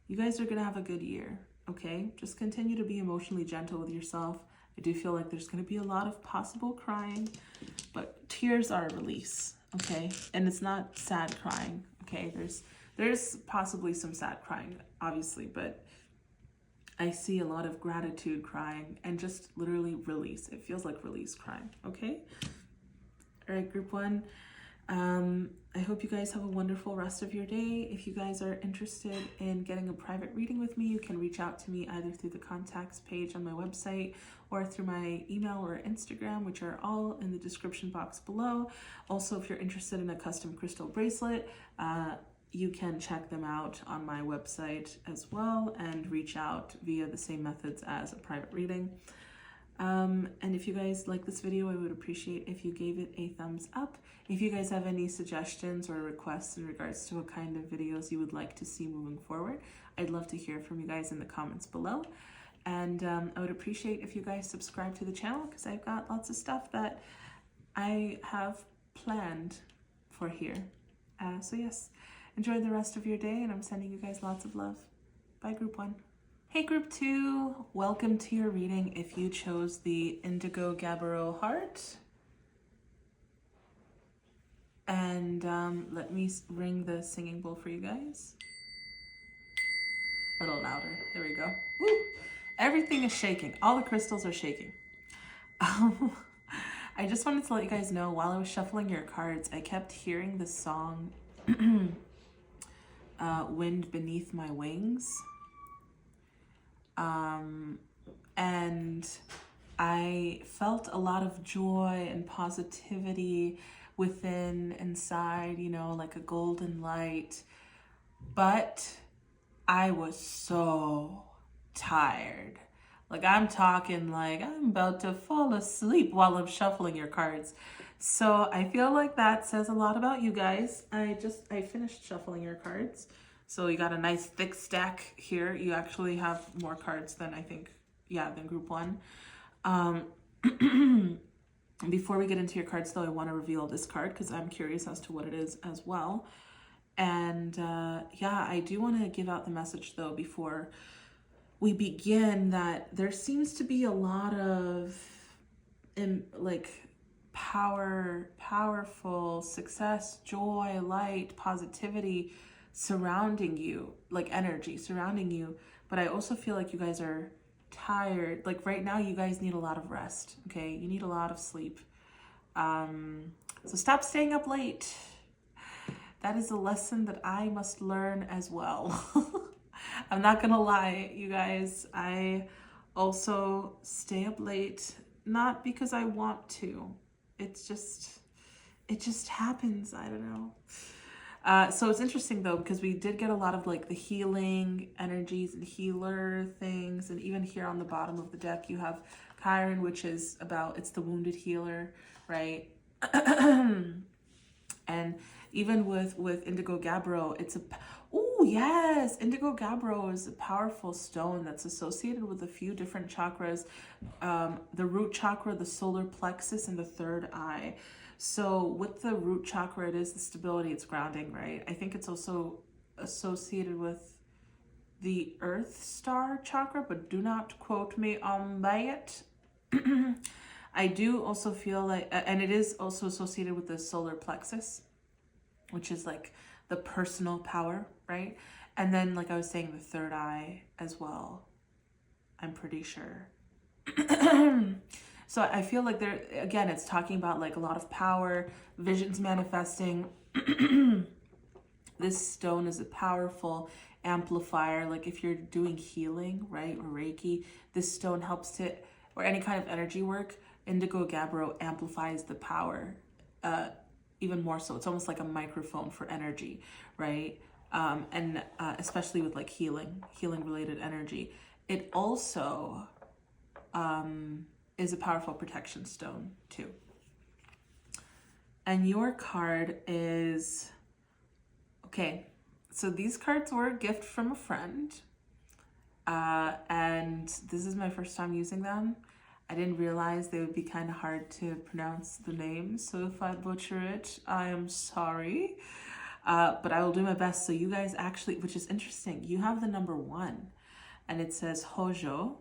you guys are gonna have a good year. Okay, just continue to be emotionally gentle with yourself. I do feel like there's gonna be a lot of possible crying, but tears are a release. Okay, and it's not sad crying. Okay, there's possibly some sad crying, obviously, but I see a lot of gratitude crying and just literally release. It feels like release crying. Okay. All right, group 1. I hope you guys have a wonderful rest of your day. If you guys are interested in getting a private reading with me, you can reach out to me either through the contacts page on my website or through my email or Instagram, which are all in the description box below. Also, if you're interested in a custom crystal bracelet, you can check them out on my website as well and reach out via the same methods as a private reading. And if you guys like this video, I would appreciate if you gave it a thumbs up. If you guys have any suggestions or requests in regards to what kind of videos you would like to see moving forward, I'd love to hear from you guys in the comments below. And I would appreciate if you guys subscribe to the channel because I've got lots of stuff that I have planned for here. So yes, enjoy the rest of your day, and I'm sending you guys lots of love. Bye, group 1. Hey, group 2, welcome to your reading if you chose the Indigo Gabbro heart. And let me ring the singing bowl for you guys. A little louder, there we go. Woo! Everything is shaking, all the crystals are shaking. I just wanted to let you guys know, while I was shuffling your cards, I kept hearing the song Wind Beneath My Wings. And I felt a lot of joy and positivity inside, you know, like a golden light. But I was so tired. Like, I'm talking like I'm about to fall asleep while I'm shuffling your cards. So I feel like that says a lot about you guys. I finished shuffling your cards. So you got a nice thick stack here. You actually have more cards than I think, than group 1. Before we get into your cards though, I want to reveal this card because I'm curious as to what it is as well. And I do want to give out the message though before we begin that there seems to be a lot of powerful success, joy, light, positivity surrounding you, like energy surrounding you. But I also feel like you guys are tired. Like right now, you guys need a lot of rest. Okay, you need a lot of sleep. So stop staying up late. That is a lesson that I must learn as well. I'm not gonna lie, you guys. I also stay up late, not because I want to. It just happens. I don't know. So it's interesting though, because we did get a lot of like the healing energies and healer things. And even here on the bottom of the deck, you have Chiron, which is it's the wounded healer, right? And even with Indigo Gabbro, Indigo Gabbro is a powerful stone that's associated with a few different chakras, the root chakra, the solar plexus, and the third eye. So with the root chakra, it is the stability, it's grounding, right? I think it's also associated with the earth star chakra, but do not quote me on that. I do also feel like, and it is also associated with the solar plexus, which is like the personal power, right? And then, like I was saying, the third eye as well, I'm pretty sure. So I feel like there, again, it's talking about like a lot of power, visions manifesting. This stone is a powerful amplifier. Like if you're doing healing, right, or Reiki, this stone helps to, or any kind of energy work, indigo gabbro amplifies the power even more so. It's almost like a microphone for energy, right? And especially with like healing related energy. It also is a powerful protection stone too. And your card is, okay, so these cards were a gift from a friend. And this is my first time using them. I didn't realize they would be kind of hard to pronounce the name. So if I butcher it, I am sorry. But I will do my best. So you guys actually, which is interesting, you have the number 1 and it says Hojo,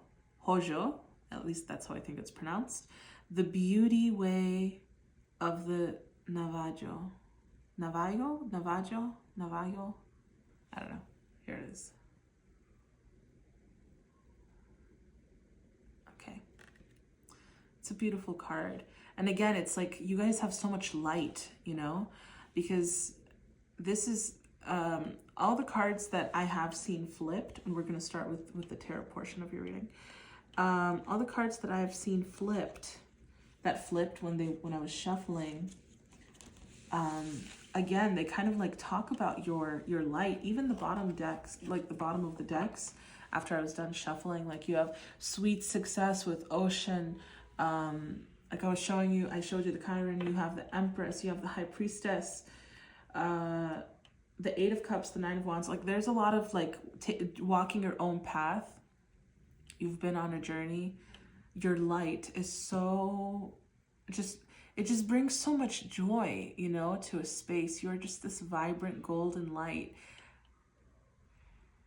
at least that's how I think it's pronounced. The beauty way of the Navajo. Navajo? I don't know. Here it is. Okay. It's a beautiful card. And again, it's like you guys have so much light, you know, because this is all the cards that I have seen flipped, and we're going to start with the tarot portion of your reading. All the cards that I have seen flipped when I was shuffling, again, they kind of like talk about your light. Even the bottom decks, like the bottom of the decks, after I was done shuffling, like you have sweet success with ocean. Like I showed you the Chiron, you have the Empress, you have the High Priestess, the 8 of Cups, the 9 of Wands. Like there's a lot of like walking your own path. You've been on a journey. Your light is so it just brings so much joy, you know, to a space. You're just this vibrant golden light.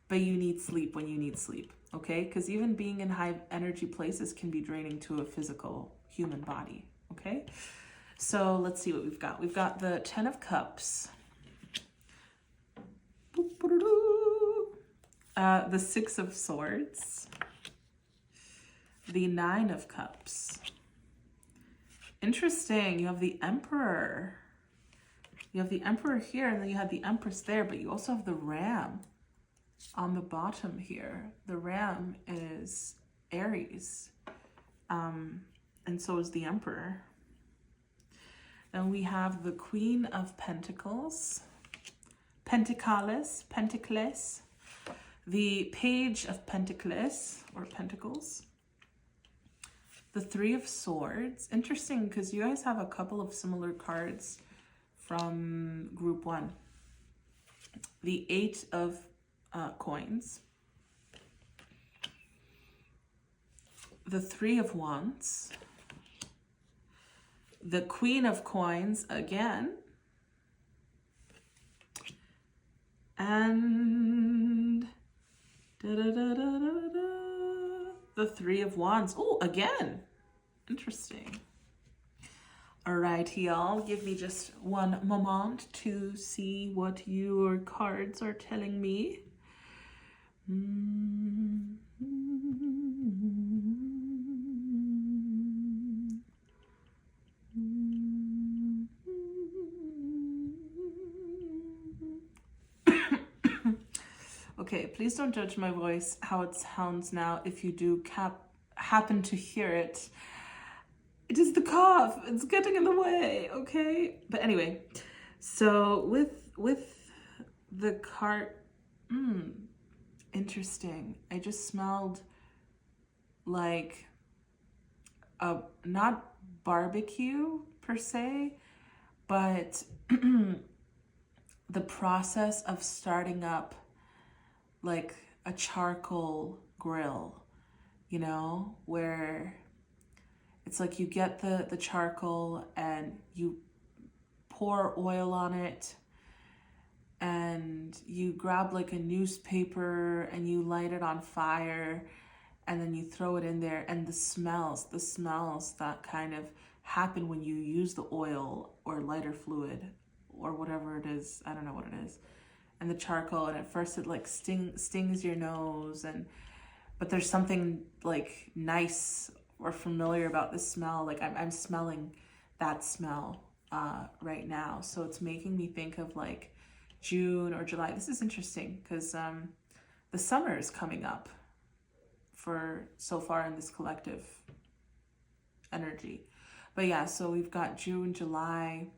But you need sleep when you need sleep, okay? Because even being in high energy places can be draining to a physical human body, okay? So let's see what we've got. We've got the 10 of Cups. The 6 of Swords. The 9 of Cups. Interesting. You have the Emperor. You have the Emperor here, and then you have the Empress there, but you also have the Ram on the bottom here. The Ram is Aries. And so is the Emperor. Then we have the Queen of Pentacles. Pentacles. The Page of Pentacles, or Pentacles. The 3 of Swords. Interesting, because you guys have a couple of similar cards from group 1. The 8 of Coins. The 3 of Wands. The Queen of Coins again. And the 3 of Wands. Oh, again. Interesting. All right, y'all. Give me just one moment to see what your cards are telling me. Okay, please don't judge my voice, how it sounds now. If you do happen to hear it, it is the cough. It's getting in the way, okay? But anyway, so with the card, interesting. I just smelled like not barbecue per se, but the process of starting up like a charcoal grill, you know, where it's like you get the charcoal and you pour oil on it and you grab like a newspaper and you light it on fire and then you throw it in there, and the smells that kind of happen when you use the oil or lighter fluid or whatever it is, I don't know what it is. and the charcoal, and at first it like stings your nose, but there's something like nice or familiar about the smell. Like I'm smelling that smell right now. So it's making me think of like June or July. This is interesting because the summer is coming up for so far in this collective energy. But yeah, so we've got June, July,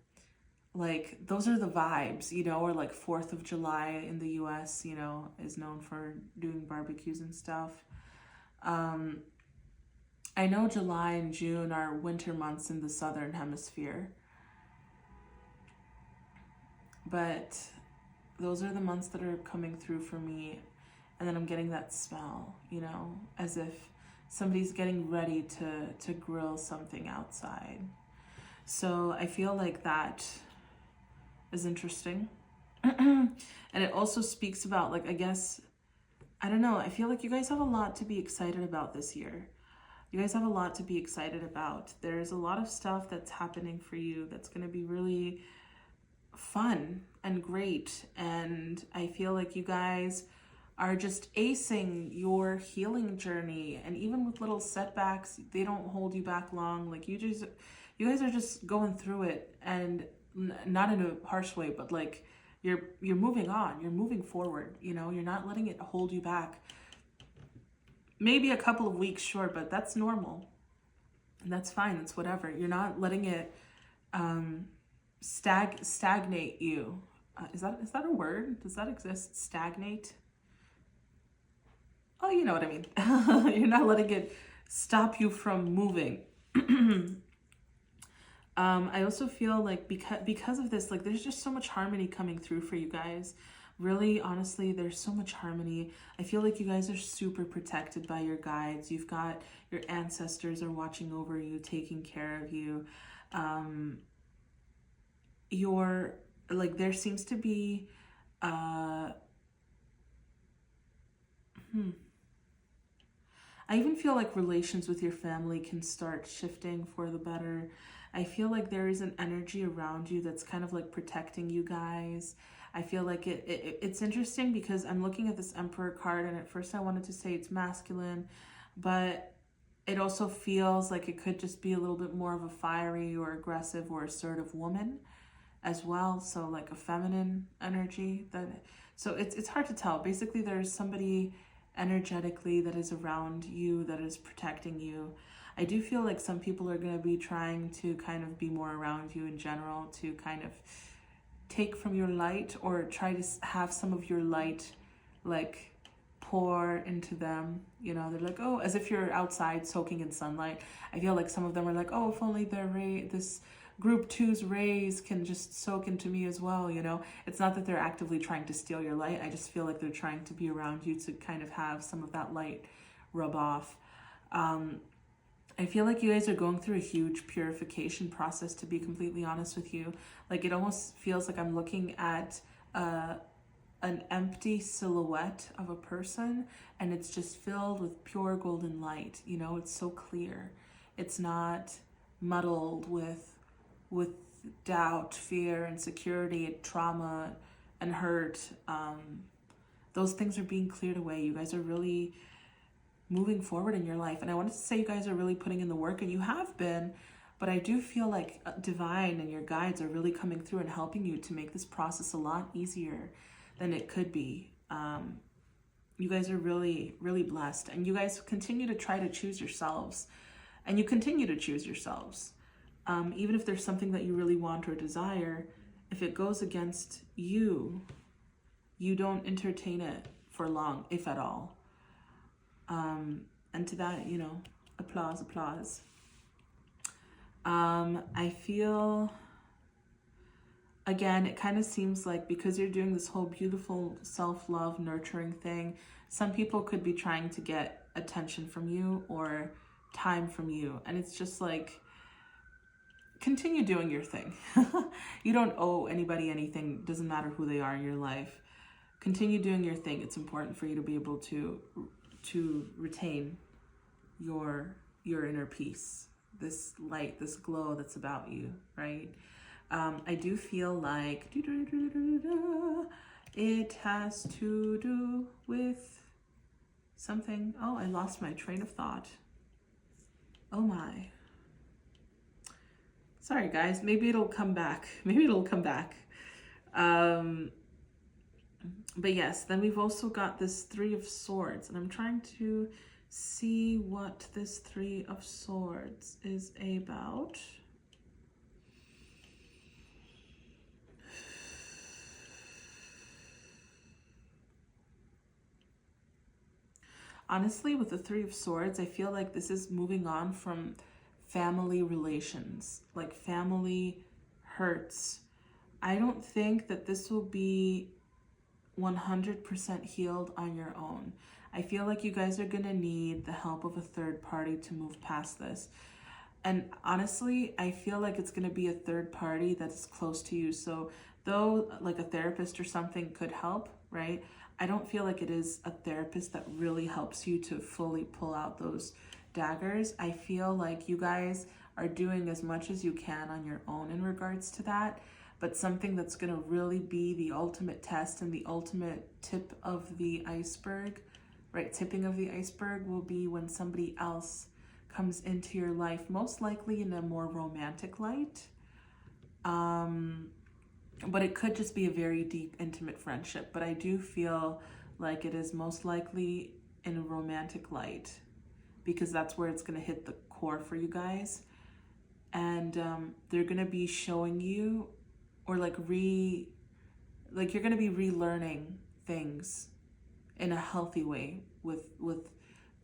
like those are the vibes, you know, or like 4th of July in the US, you know, is known for doing barbecues and stuff. I know July and June are winter months in the southern hemisphere, but those are the months that are coming through for me. And then I'm getting that smell, you know, as if somebody's getting ready to grill something outside. So I feel like that is interesting. And it also speaks about, like, I guess, I don't know, I feel like you guys have a lot to be excited about this year. You guys have a lot to be excited about. There's a lot of stuff that's happening for you that's going to be really fun and great. And I feel like you guys are just acing your healing journey, and even with little setbacks, they don't hold you back long. Like you guys are just going through it, and not in a harsh way, but like you're moving on, you're moving forward, you know, you're not letting it hold you back. Maybe a couple of weeks short, but that's normal, and that's fine. It's whatever. You're not letting it stagnate you. Is that a word? Does that exist? Stagnate? Oh, you know what I mean. You're not letting it stop you from moving. I also feel like because of this, like there's just so much harmony coming through for you guys. Really, honestly, there's so much harmony. I feel like you guys are super protected by your guides. You've got your ancestors are watching over you, taking care of you. There seems to be I even feel like relations with your family can start shifting for the better. I feel like there is an energy around you that's kind of like protecting you guys. I feel like it's interesting because I'm looking at this Emperor card, and at first I wanted to say it's masculine, but it also feels like it could just be a little bit more of a fiery or aggressive or assertive woman as well. So like a feminine energy. So it's hard to tell. Basically, there's somebody energetically that is around you, that is protecting you. I do feel like some people are going to be trying to kind of be more around you in general, to kind of take from your light, or try to have some of your light like pour into them. You know, they're like, oh, as if you're outside soaking in sunlight. I feel like some of them are like, oh, if only this group 2's rays can just soak into me as well, you know. It's not that they're actively trying to steal your light. I just feel like they're trying to be around you to kind of have some of that light rub off. I feel like you guys are going through a huge purification process, to be completely honest with you. Like it almost feels like I'm looking at an empty silhouette of a person, and it's just filled with pure golden light. You know, it's so clear. It's not muddled with doubt, fear, insecurity, trauma, and hurt. Those things are being cleared away. You guys are really moving forward in your life. And I wanted to say you guys are really putting in the work, and you have been, but I do feel like divine and your guides are really coming through and helping you to make this process a lot easier than it could be. You guys are really, really blessed, and you guys continue to try to choose yourselves, and you continue to choose yourselves. Even if there's something that you really want or desire, if it goes against you, you don't entertain it for long, if at all. And to that, you know, applause. I feel, again, it kind of seems like because you're doing this whole beautiful self-love, nurturing thing, some people could be trying to get attention from you or time from you. And it's just like, continue doing your thing. You don't owe anybody anything. Doesn't matter who they are in your life. Continue doing your thing. It's important for you to be able to retain your inner peace, this light, this glow that's about you, right? I do feel like It has to do with something. Oh, I lost my train of thought. Oh my. Sorry guys, maybe it'll come back. Maybe it'll come back. But yes, then we've also got this Three of Swords, and I'm trying to see what this Three of Swords is about. Honestly, with the Three of Swords, I feel like this is moving on from family relations, like family hurts. I don't think that this will be 100% healed on your own. I feel like you guys are gonna need the help of a third party to move past this. And honestly, I feel like it's gonna be a third party that's close to you. So though like a therapist or something could help, right? I don't feel like it is a therapist that really helps you to fully pull out those daggers. I feel like you guys are doing as much as you can on your own in regards to that. But something that's going to really be the ultimate test and the ultimate tip of the iceberg, right? Tipping of the iceberg will be when somebody else comes into your life, most likely in a more romantic light. But it could just be a very deep, intimate friendship. But I do feel like it is most likely in a romantic light, because that's where it's going to hit the core for you guys. And they're going to be showing you, or like you're going to be relearning things in a healthy way with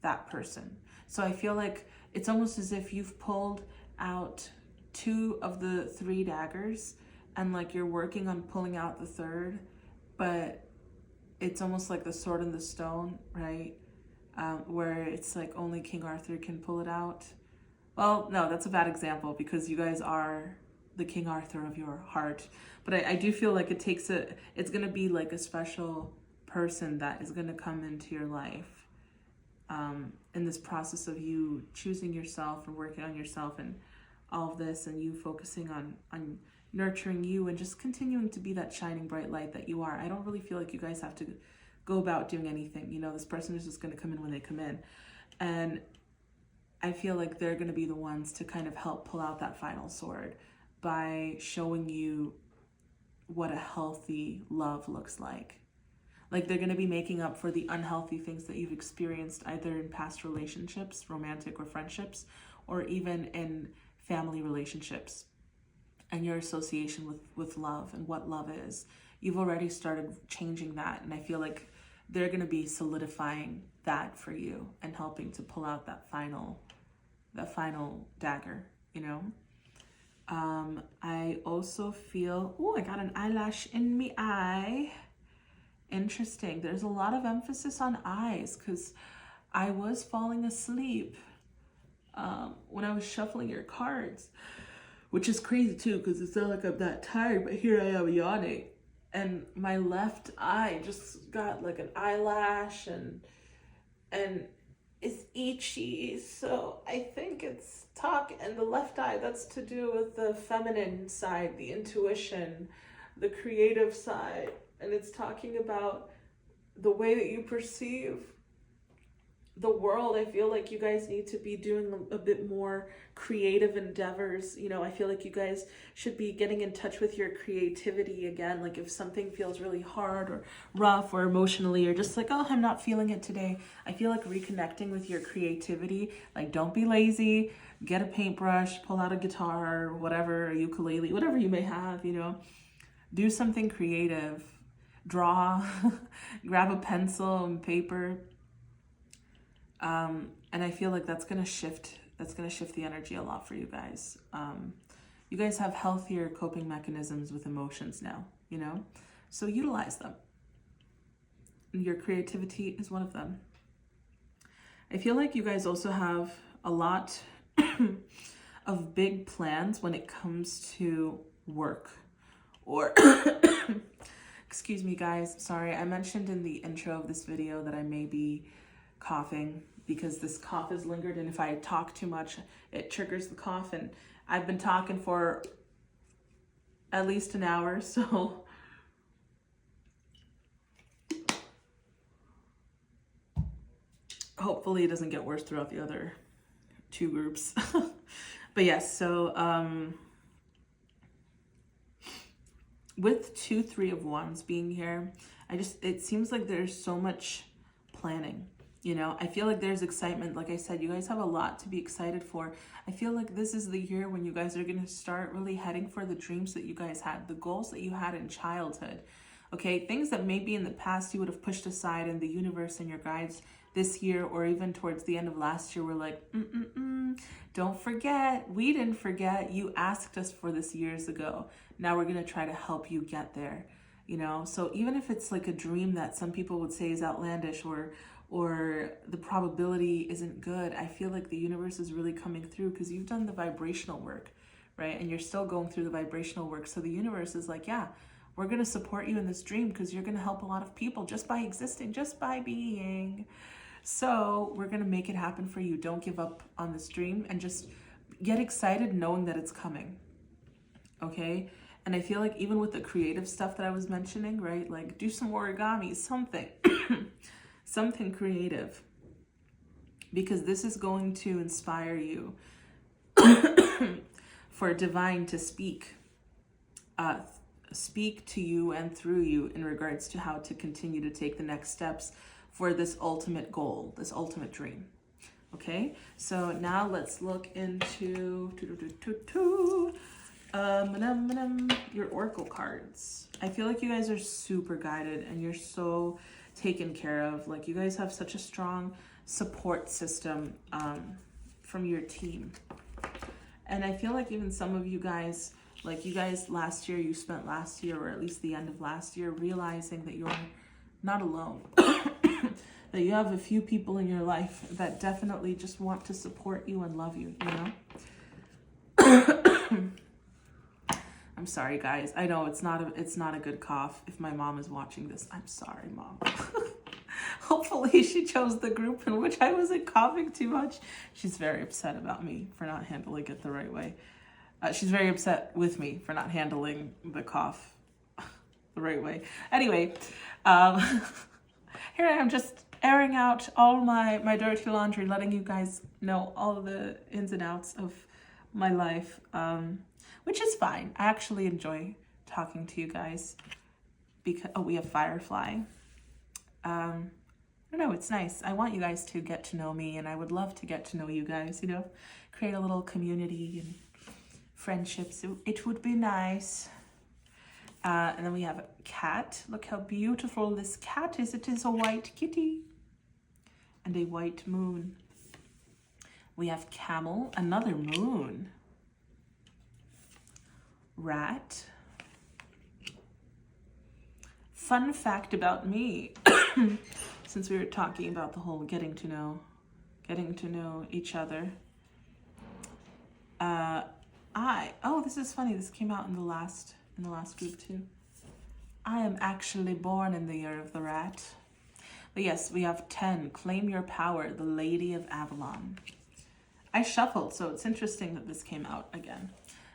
that person. So I feel like it's almost as if you've pulled out 2 of the 3 daggers, and like you're working on pulling out the third, but it's almost like the Sword and the Stone, right? Where it's like only King Arthur can pull it out. Well, no, that's a bad example, because you guys are the King Arthur of your heart. But I do feel like it's going to be like a special person that is going to come into your life in this process of you choosing yourself and working on yourself and all of this, and you focusing on nurturing you and just continuing to be that shining bright light that you are. I don't really feel like you guys have to go about doing anything. You know, this person is just going to come in when they come in. And I feel like they're going to be the ones to kind of help pull out that final sword by showing you what a healthy love looks like. Like they're going to be making up for the unhealthy things that you've experienced either in past relationships, romantic or friendships, or even in family relationships, and your association with love and what love is. You've already started changing that, and I feel like they're going to be solidifying that for you and helping to pull out that final dagger, you know. I also feel, oh, I got an eyelash in me eye. Interesting. There's a lot of emphasis on eyes, because I was falling asleep when I was shuffling your cards, which is crazy too, because it's not like I'm that tired, but here I am yawning, and my left eye just got like an eyelash and is itchy. So I think it's and the left eye, that's to do with the feminine side, the intuition, the creative side, and it's talking about the way that you perceive the world. I feel like you guys need to be doing a bit more creative endeavors. You know, I feel like you guys should be getting in touch with your creativity again. Like if something feels really hard or rough or emotionally, or just like, oh, I'm not feeling it today, I feel like reconnecting with your creativity. Like don't be lazy, get a paintbrush, pull out a guitar, whatever, a ukulele, whatever you may have, you know, do something creative, draw, grab a pencil and paper. And I feel like that's gonna shift the energy a lot for you guys. You guys have healthier coping mechanisms with emotions now, you know, so utilize them. Your creativity is one of them. I feel like you guys also have a lot of big plans when it comes to work, or excuse me guys, sorry, I mentioned in the intro of this video that I may be coughing, because this cough has lingered, and if I talk too much, it triggers the cough, and I've been talking for at least an hour, so hopefully it doesn't get worse throughout the other 2 groups. But yes, so with 2 3 of Wands being here, it seems like there's so much planning. You know, I feel like there's excitement. Like I said, you guys have a lot to be excited for. I feel like this is the year when you guys are going to start really heading for the dreams that you guys had, the goals that you had in childhood. Okay, things that maybe in the past you would have pushed aside, and the universe and your guides this year or even towards the end of last year were like, don't forget, we didn't forget, you asked us for this years ago. Now we're going to try to help you get there, you know? So even if it's like a dream that some people would say is outlandish or the probability isn't good, I feel like the universe is really coming through because you've done the vibrational work, right? And you're still going through the vibrational work. So the universe is like, yeah, we're going to support you in this dream because you're going to help a lot of people just by existing, just by being. So we're going to make it happen for you. Don't give up on this dream and just get excited knowing that it's coming. Okay? And I feel like even with the creative stuff that I was mentioning, right? Like do some origami, something. Something creative, because this is going to inspire you for divine to speak to you and through you in regards to how to continue to take the next steps for this ultimate goal, this ultimate dream. Okay, so now let's look into your oracle cards. I feel like you guys are super guided and you're so taken care of. Like you guys have such a strong support system from your team. And I feel like even some of you guys, like you guys last year, you spent last year, or at least the end of last year, realizing that you're not alone. That you have a few people in your life that definitely just want to support you and love you, you know? I'm sorry, guys. I know it's not a good cough. If my mom is watching this, I'm sorry, Mom. Hopefully she chose the group in which I wasn't coughing too much. She's very upset about me for not handling it the right way. She's very upset with me for not handling the cough the right way. Anyway, here I am just airing out all my dirty laundry, letting you guys know all of the ins and outs of my life. Which is fine. I actually enjoy talking to you guys because, we have Firefly. I don't know, it's nice. I want you guys to get to know me, and I would love to get to know you guys, you know, create a little community and friendships. It would be nice. And then we have a cat. Look how beautiful this cat is. It is a white kitty and a white moon. We have camel, another moon. Rat. Fun fact about me, since we were talking about the whole getting to know each other. This is funny. This came out in the last group too. I am actually born in the year of the rat. But yes, we have 10. Claim your power, the Lady of Avalon. I shuffled, so it's interesting that this came out again.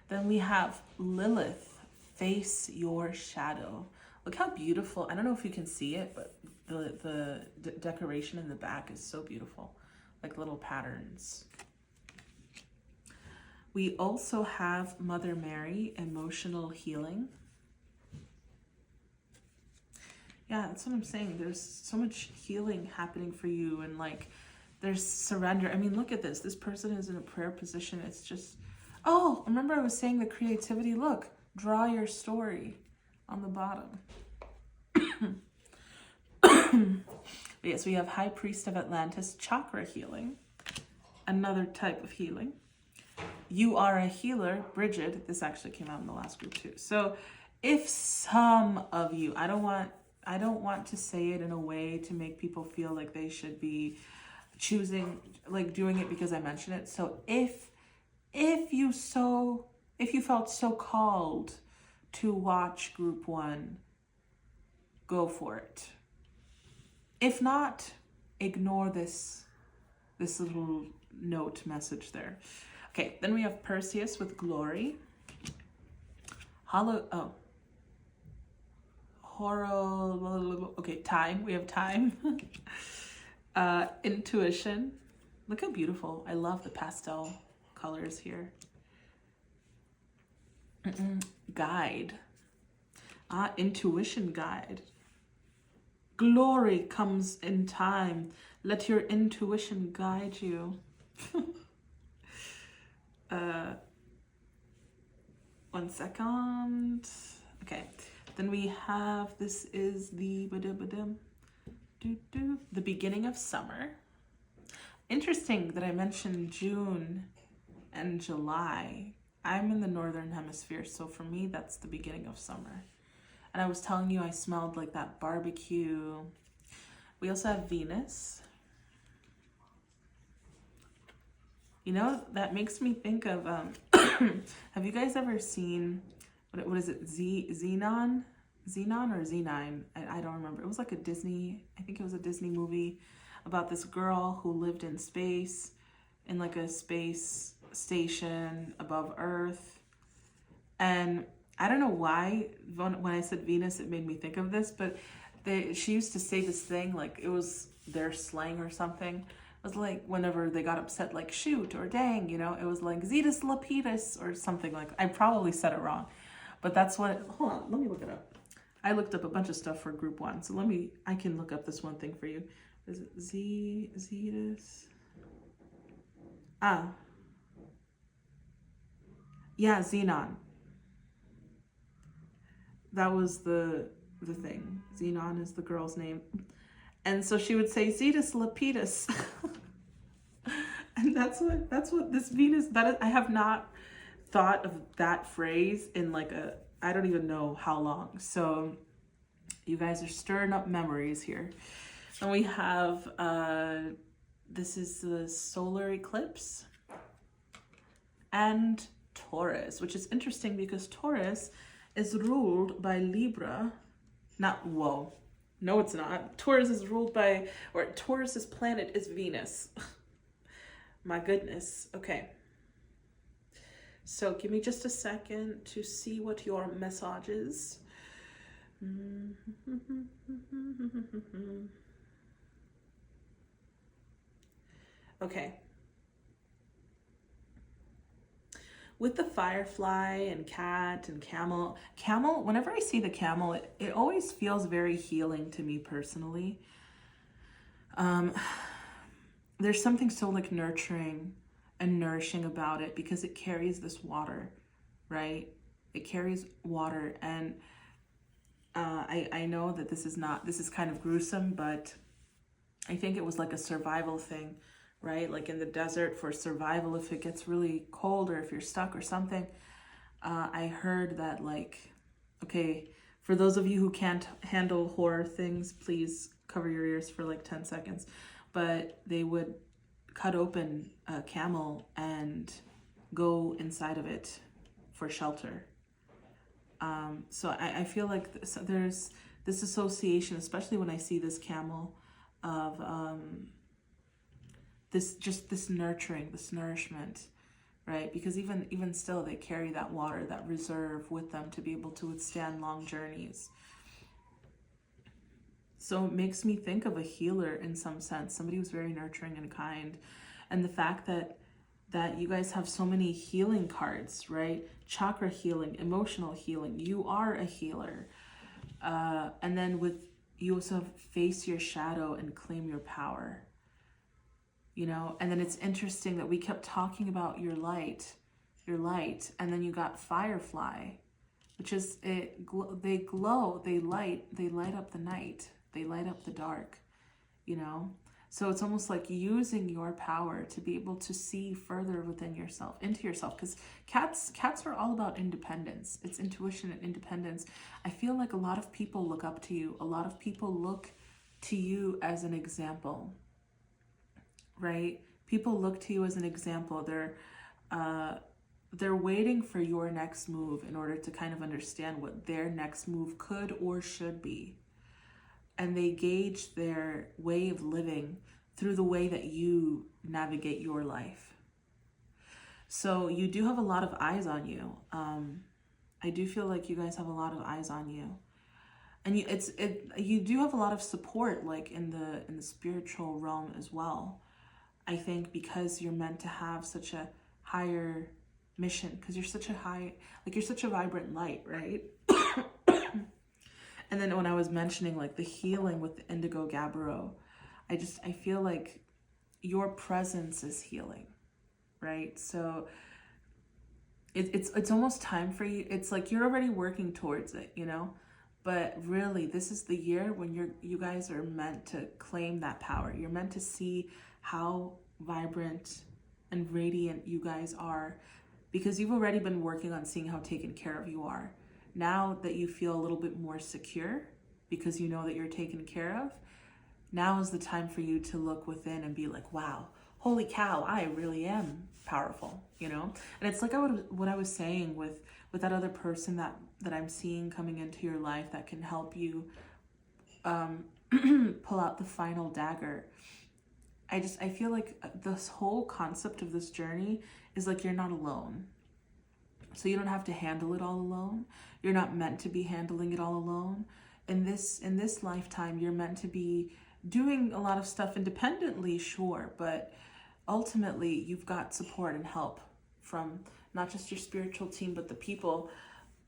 Then we have Lilith, face your shadow. Look how beautiful. I don't know if you can see it, but the decoration in the back is so beautiful. Like little patterns. We also have Mother Mary, emotional healing. Yeah, that's what I'm saying. There's so much healing happening for you, and like there's surrender. I mean, look at this. This person is in a prayer position. It's just, oh, remember I was saying the creativity. Look, draw your story on the bottom. Yes, we have High Priest of Atlantis, chakra healing. Another type of healing. You are a healer, Bridget. This actually came out in the last group too. So if some of you, I don't want to say it in a way to make people feel like they should be choosing, like doing it because I mentioned it. So if you felt so called to watch group 1, go for it. If not, ignore this little note message there. Okay, then we have Perseus with glory. Okay, time. We have time. Intuition. Look how beautiful. I love the pastel colors here. Guide. Intuition guide. Glory comes in time. Let your intuition guide you. One second. Okay. Then we have, this is the beginning of summer. Interesting that I mentioned June and July. I'm in the northern hemisphere, so for me that's the beginning of summer. And I was telling you I smelled like that barbecue. We also have Venus. You know, that makes me think of have you guys ever seen what is it, Xenon or Z9? I don't remember. It was like a Disney, I think it was a Disney movie about this girl who lived in space, in like a space station above Earth. And I don't know why when I said Venus it made me think of this, but she used to say this thing, like it was their slang or something. It was like whenever they got upset, like shoot or dang, you know, it was like Zetus Lapidus or something. Like, I probably said it wrong, but that's what hold on, let me look it up. I looked up a bunch of stuff for group 1, so I can look up this one thing for you. Is it Zetus? Yeah, Xenon. That was the thing. Xenon is the girl's name. And so she would say Zetus Lapidus. And that's what this Venus, I have not thought of that phrase in like I don't even know how long. So you guys are stirring up memories here. And we have, this is the solar eclipse and Taurus, which is interesting because Taurus is ruled by Libra. No, it's not. Taurus is ruled by, or Taurus's planet is Venus. My goodness. Okay. So give me just a second to see what your message is. Okay. With the firefly and cat and camel, whenever I see the camel, it always feels very healing to me personally. There's something so like nurturing and nourishing about it because it carries this water, right? It carries water, and I know that this is kind of gruesome, but I think it was like a survival thing, right? Like in the desert for survival, if it gets really cold or if you're stuck or something. I heard that, like, okay, for those of you who can't handle horror things, please cover your ears for like 10 seconds. But they would cut open a camel and go inside of it for shelter. So I feel like there's this association, especially when I see this camel, of this nurturing, this nourishment, right? Because even still, they carry that water, that reserve with them to be able to withstand long journeys. So it makes me think of a healer in some sense, somebody who's very nurturing and kind. And the fact that you guys have so many healing cards, right? Chakra healing, emotional healing. You are a healer. And then you also have face your shadow and claim your power. You know, and then it's interesting that we kept talking about your light, and then you got firefly, which is they glow, they light up the night, they light up the dark, you know. So it's almost like using your power to be able to see further within yourself, into yourself, because cats are all about independence. It's intuition and independence. I feel like a lot of people look up to you. A lot of people look to you as an example. Right? People look to you as an example. They're waiting for your next move in order to kind of understand what their next move could or should be. And they gauge their way of living through the way that you navigate your life. So you do have a lot of eyes on you. I do feel like you guys have a lot of eyes on you. and you do have a lot of support, like in the spiritual realm as well. I think because you're meant to have such a higher mission, because you're such a vibrant light, right? And then when I was mentioning like the healing with the indigo gabbro, I feel like your presence is healing, right? So it's almost time for you. It's like you're already working towards it, you know? But really, this is the year when you guys are meant to claim that power. You're meant to see how vibrant and radiant you guys are, because you've already been working on seeing how taken care of you are. Now that you feel a little bit more secure because you know that you're taken care of, now is the time for you to look within and be like, wow, holy cow, I really am powerful, you know? And it's like what I was saying with that other person that I'm seeing coming into your life that can help you pull out the final dagger. I feel like this whole concept of this journey is like you're not alone. So you don't have to handle it all alone. You're not meant to be handling it all alone. In this lifetime, you're meant to be doing a lot of stuff independently, sure, but ultimately you've got support and help from not just your spiritual team, but the people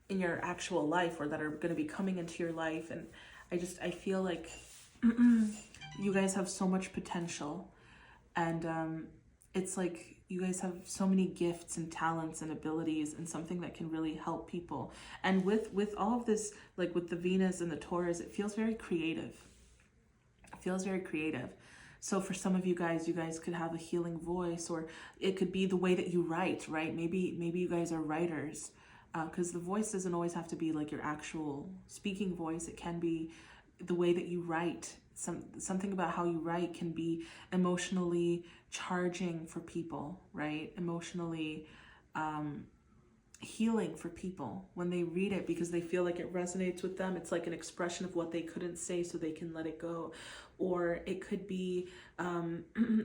in your actual life or that are going to be coming into your life. And I feel like you guys have so much potential, and it's like you guys have so many gifts and talents and abilities and something that can really help people. And with all of this, like with the Venus and the Taurus, it feels very creative. It feels very creative. So for some of you guys could have a healing voice, or it could be the way that you write, right? Maybe you guys are writers, because the voice doesn't always have to be like your actual speaking voice. It can be the way that you write. Something about how you write can be emotionally charging for people, right? Emotionally healing for people when they read it, because they feel like it resonates with them. It's like an expression of what they couldn't say, so they can let it go. Or it could be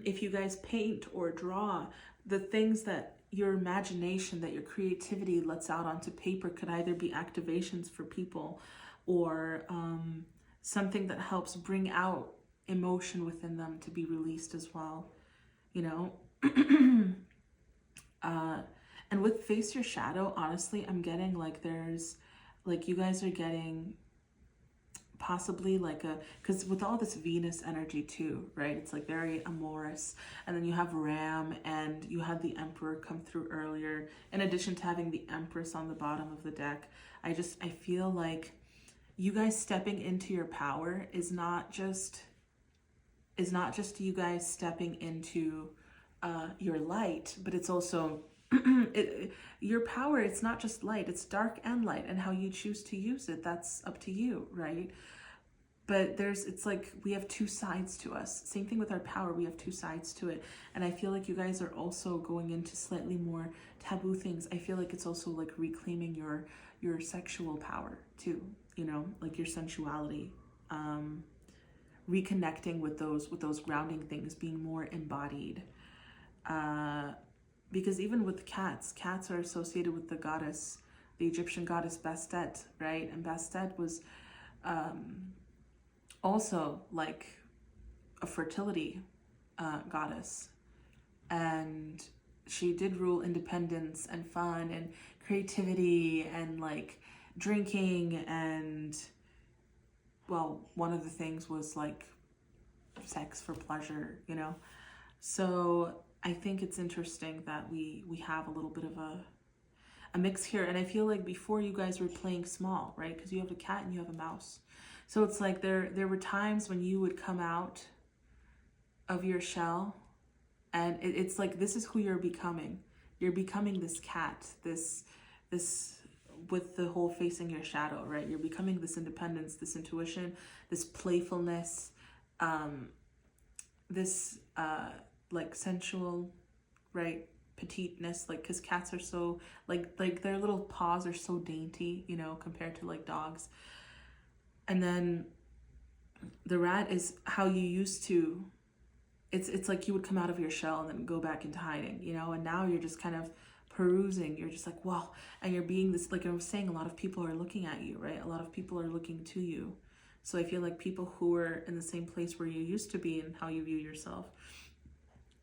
if you guys paint or draw, the things that your imagination, that your creativity lets out onto paper could either be activations for people, or something that helps bring out emotion within them to be released as well, you know? And with Face Your Shadow, honestly, I'm getting like there's, like you guys are getting possibly like because with all this Venus energy too, right? It's like very amorous. And then you have Ram, and you had the Emperor come through earlier, in addition to having the Empress on the bottom of the deck. I feel like you guys stepping into your power is not just you guys stepping into your light, but it's also your power. It's not just light, it's dark and light, and how you choose to use it, that's up to you, right? But it's like we have two sides to us. Same thing with our power, we have two sides to it. And I feel like you guys are also going into slightly more taboo things. I feel like it's also like reclaiming your sexual power too, you know, like your sensuality, reconnecting with those grounding things, being more embodied. Because even with cats are associated with the goddess, the Egyptian goddess Bastet, right? And Bastet was also like a fertility goddess. And she did rule independence and fun and creativity and like drinking, and well, one of the things was like sex for pleasure, you know? So I think it's interesting that we have a little bit of a mix here. And I feel like before you guys were playing small, right? Because you have a cat and you have a mouse. So it's like there were times when you would come out of your shell, and it's like this is who you're becoming. You're becoming this cat, this with the whole facing your shadow, right? You're becoming this independence, this intuition, this playfulness, this like sensual, right, petiteness, like, because cats are so like their little paws are so dainty, you know, compared to like dogs. And then the rat is how you used to, it's like you would come out of your shell and then go back into hiding, you know, and now you're just kind of perusing. You're just like, wow. And you're being this, like I was saying, a lot of people are looking at you, right? A lot of people are looking to you. So I feel like people who are in the same place where you used to be and how you view yourself,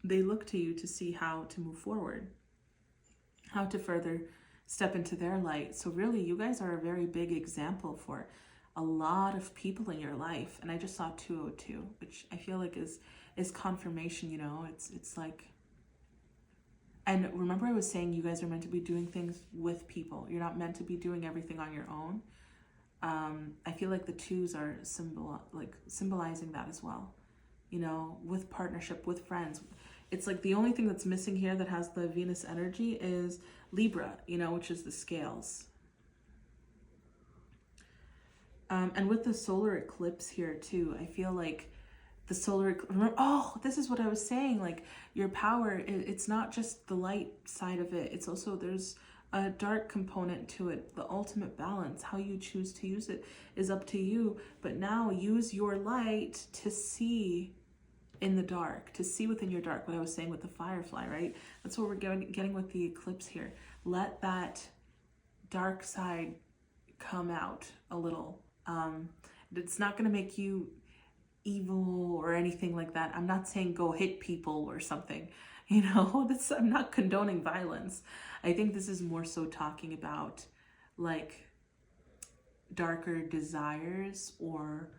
they look to you to see how to move forward, how to further step into their light. So really, you guys are a very big example for a lot of people in your life. And I just saw 202, which I feel like is confirmation, you know. It's like, and remember I was saying you guys are meant to be doing things with people. You're not meant to be doing everything on your own. I feel like the twos are symbolizing that as well, you know, with partnership, with friends. It's like the only thing that's missing here that has the Venus energy is Libra, you know, which is the scales. And with the solar eclipse here too, I feel like the solar, oh, this is what I was saying, like your power, it's not just the light side of it, it's also, there's a dark component to it. The ultimate balance, how you choose to use it is up to you. But now use your light to see in the dark, to see within your dark, what I was saying with the firefly, right? That's what we're getting with the eclipse here. Let that dark side come out a little. It's not going to make you evil or anything like that. I'm not saying go hit people or something, you know. I'm not condoning violence. I think this is more so talking about like darker desires, or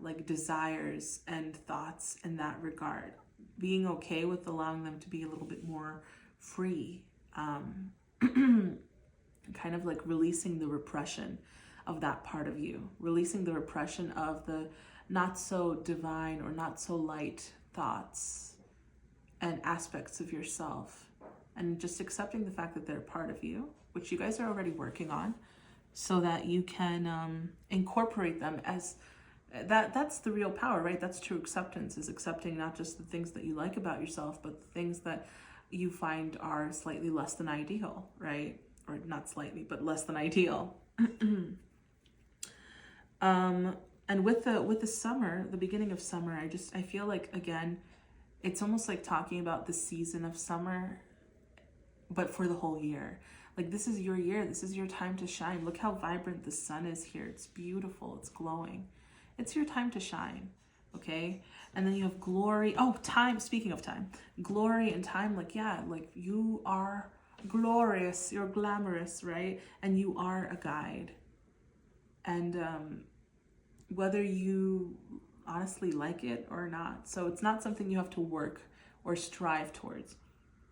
like desires and thoughts in that regard. Being okay with allowing them to be a little bit more free, kind of like releasing the repression of that part of you, releasing the repression of the not so divine or not so light thoughts and aspects of yourself, and just accepting the fact that they're part of you, which you guys are already working on, so that you can incorporate them as that's the real power, right? That's true acceptance, is accepting not just the things that you like about yourself, but the things that you find are slightly less than ideal, right? Or not slightly, but less than ideal. And with the summer, the beginning of summer, I feel like, again, it's almost like talking about the season of summer, but for the whole year. Like, this is your year. This is your time to shine. Look how vibrant the sun is here. It's beautiful. It's glowing. It's your time to shine, okay? And then you have glory. Oh, time. Speaking of time, glory and time. Like, yeah, like you are glorious. You're glamorous, right? And you are a guide. And whether you honestly like it or not. So it's not something you have to work or strive towards.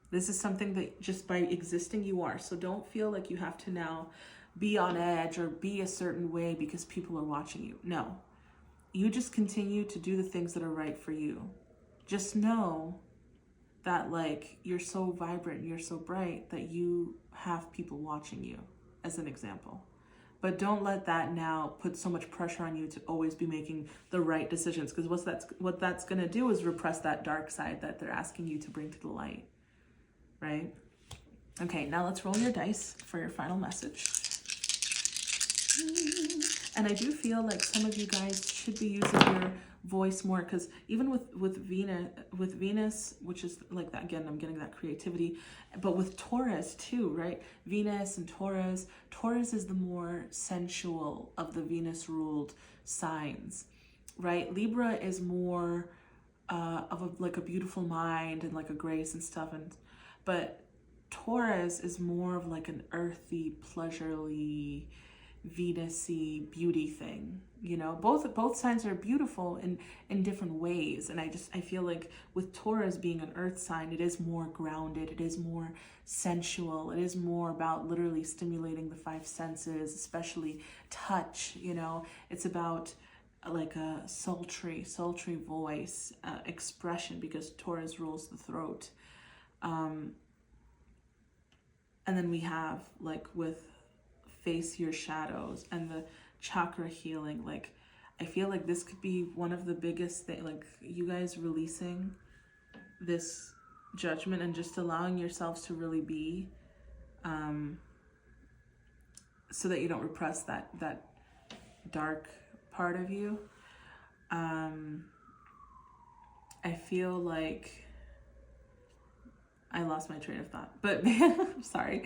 This is something that just by existing you are. So don't feel like you have to now be on edge or be a certain way because people are watching you. No, you just continue to do the things that are right for you. Just know that like you're so vibrant, you're so bright that you have people watching you, as an example. But don't let that now put so much pressure on you to always be making the right decisions, because what that's going to do is repress that dark side that they're asking you to bring to the light, right? Okay, now let's roll your dice for your final message. And I do feel like some of you guys should be using your voice more, because even with Venus, which is like that, again, I'm getting that creativity, but with Taurus too, right? Venus and Taurus is the more sensual of the Venus ruled signs, right? Libra is more of like a beautiful mind and like a grace and stuff, but Taurus is more of like an earthy, pleasurely, Venus-y beauty thing, you know. Both signs are beautiful in different ways, and I feel like with Taurus being an earth sign, it is more grounded, it is more sensual, it is more about literally stimulating the five senses, especially touch, you know. It's about like a sultry voice, expression, because Taurus rules the throat. And then we have like with face your shadows and the chakra healing, like I feel like this could be one of the biggest things, like you guys releasing this judgment and just allowing yourselves to really be, so that you don't repress that dark part of you. I feel like I lost my train of thought, but sorry.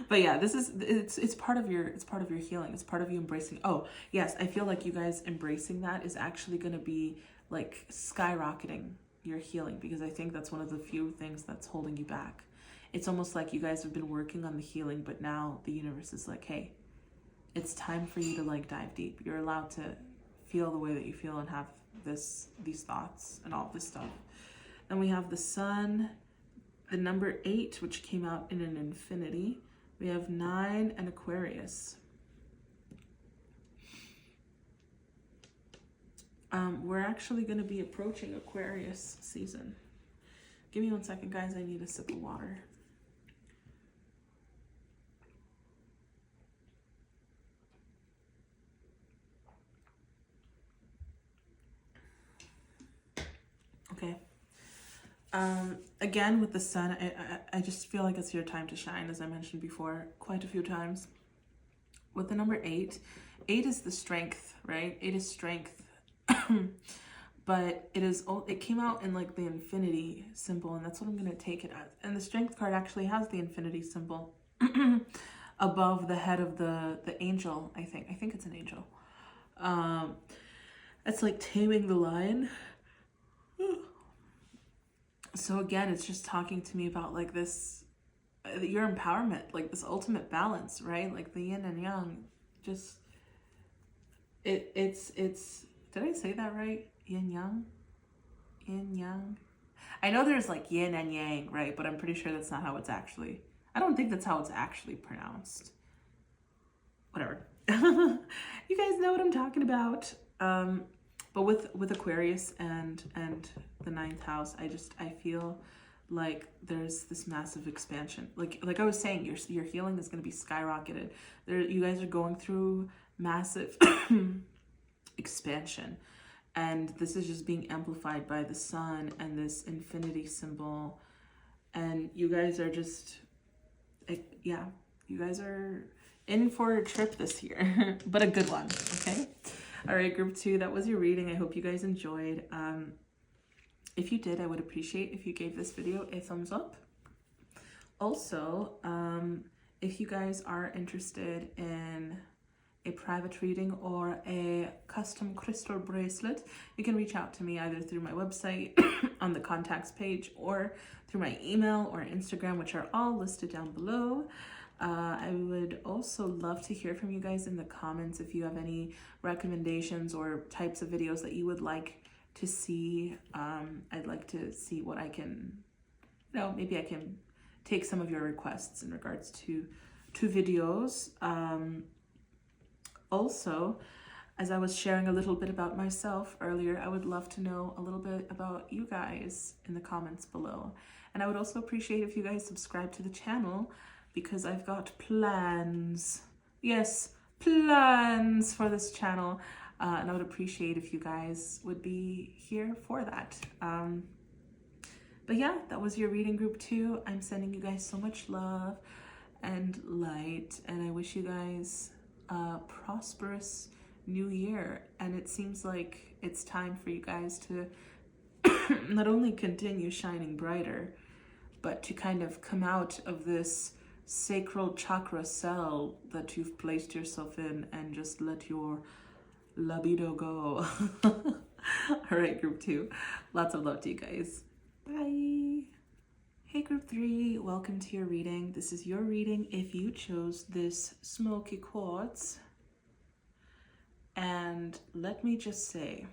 But yeah, it's part of your healing. It's part of you embracing. Oh yes, I feel like you guys embracing that is actually going to be like skyrocketing your healing, because I think that's one of the few things that's holding you back. It's almost like you guys have been working on the healing, but now the universe is like, hey, it's time for you to like dive deep. You're allowed to feel the way that you feel and have these thoughts and all this stuff. Then we have the sun, the number 8, which came out in an infinity. We have 9 and Aquarius. We're actually going to be approaching Aquarius season. Give me 1 second, guys. I need a sip of water. Okay. Again, with the sun, I just feel like it's your time to shine, as I mentioned before quite a few times. With the number 8, 8 is the strength, right? 8 is strength. But it came out in like the infinity symbol, and that's what I'm going to take it as. And the strength card actually has the infinity symbol above the head of the angel, I think it's an angel. It's like taming the lion. So again, it's just talking to me about like this, your empowerment, like this ultimate balance, right? Like the yin and yang. Just it's did I say that right? Yin yang? Yin yang? I know there's like yin and yang, right? But I'm pretty sure that's not how it's actually, I don't think that's how it's actually pronounced. Whatever. You guys know what I'm talking about. But with Aquarius and the 9th house, I feel like there's this massive expansion. Like I was saying, your healing is going to be skyrocketed. You guys are going through massive expansion, and this is just being amplified by the sun and this infinity symbol. And you guys are just, yeah, you guys are in for a trip this year, but a good one. Okay. All right, group 2, that was your reading. I hope you guys enjoyed. If you did, I would appreciate if you gave this video a thumbs up. Also, if you guys are interested in a private reading or a custom crystal bracelet, you can reach out to me either through my website on the contacts page, or through my email or Instagram, which are all listed down below. I would also love to hear from you guys in the comments if you have any recommendations or types of videos that you would like to see. I'd like to see what I can, maybe I can take some of your requests in regards to videos. Also, as I was sharing a little bit about myself earlier, I would love to know a little bit about you guys in the comments below. And I would also appreciate if you guys subscribe to the channel, because I've got plans. Yes, plans for this channel. And I would appreciate if you guys would be here for that. But yeah, that was your reading, group 2. I'm sending you guys so much love and light, and I wish you guys a prosperous new year. And it seems like it's time for you guys to not only continue shining brighter, but to kind of come out of this sacral chakra cell that you've placed yourself in and just let your libido go. All right, group 2, lots of love to you guys. Bye. Hey, group 3, welcome to your reading. This is your reading if you chose this smoky quartz. And let me just say,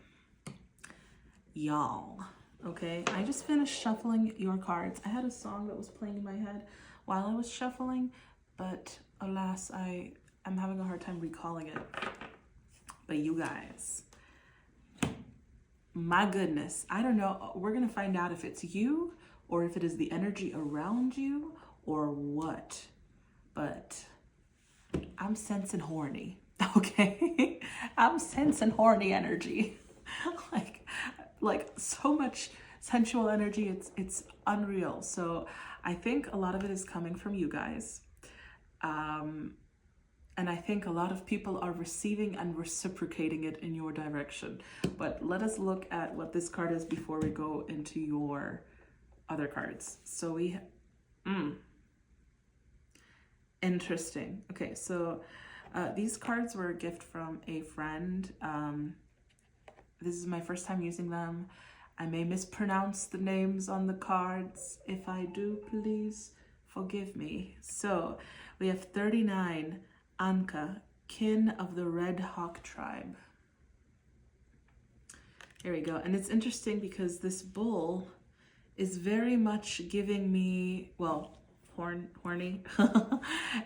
y'all, okay, I just finished shuffling your cards. I had a song that was playing in my head while I was shuffling, but alas, I'm having a hard time recalling it. But you guys, my goodness, I don't know. We're gonna find out if it's you or if it is the energy around you or what. But I'm sensing horny, okay? I'm sensing horny energy. like so much sensual energy. It's unreal. So I think a lot of it is coming from you guys. And I think a lot of people are receiving and reciprocating it in your direction. But let us look at what this card is before we go into your other cards. So Interesting. Okay, so these cards were a gift from a friend. This is my first time using them. I may mispronounce the names on the cards. If I do, please forgive me. So we have 39, Anka, kin of the Red Hawk tribe. Here we go. And it's interesting because this bull is very much giving me, well, horny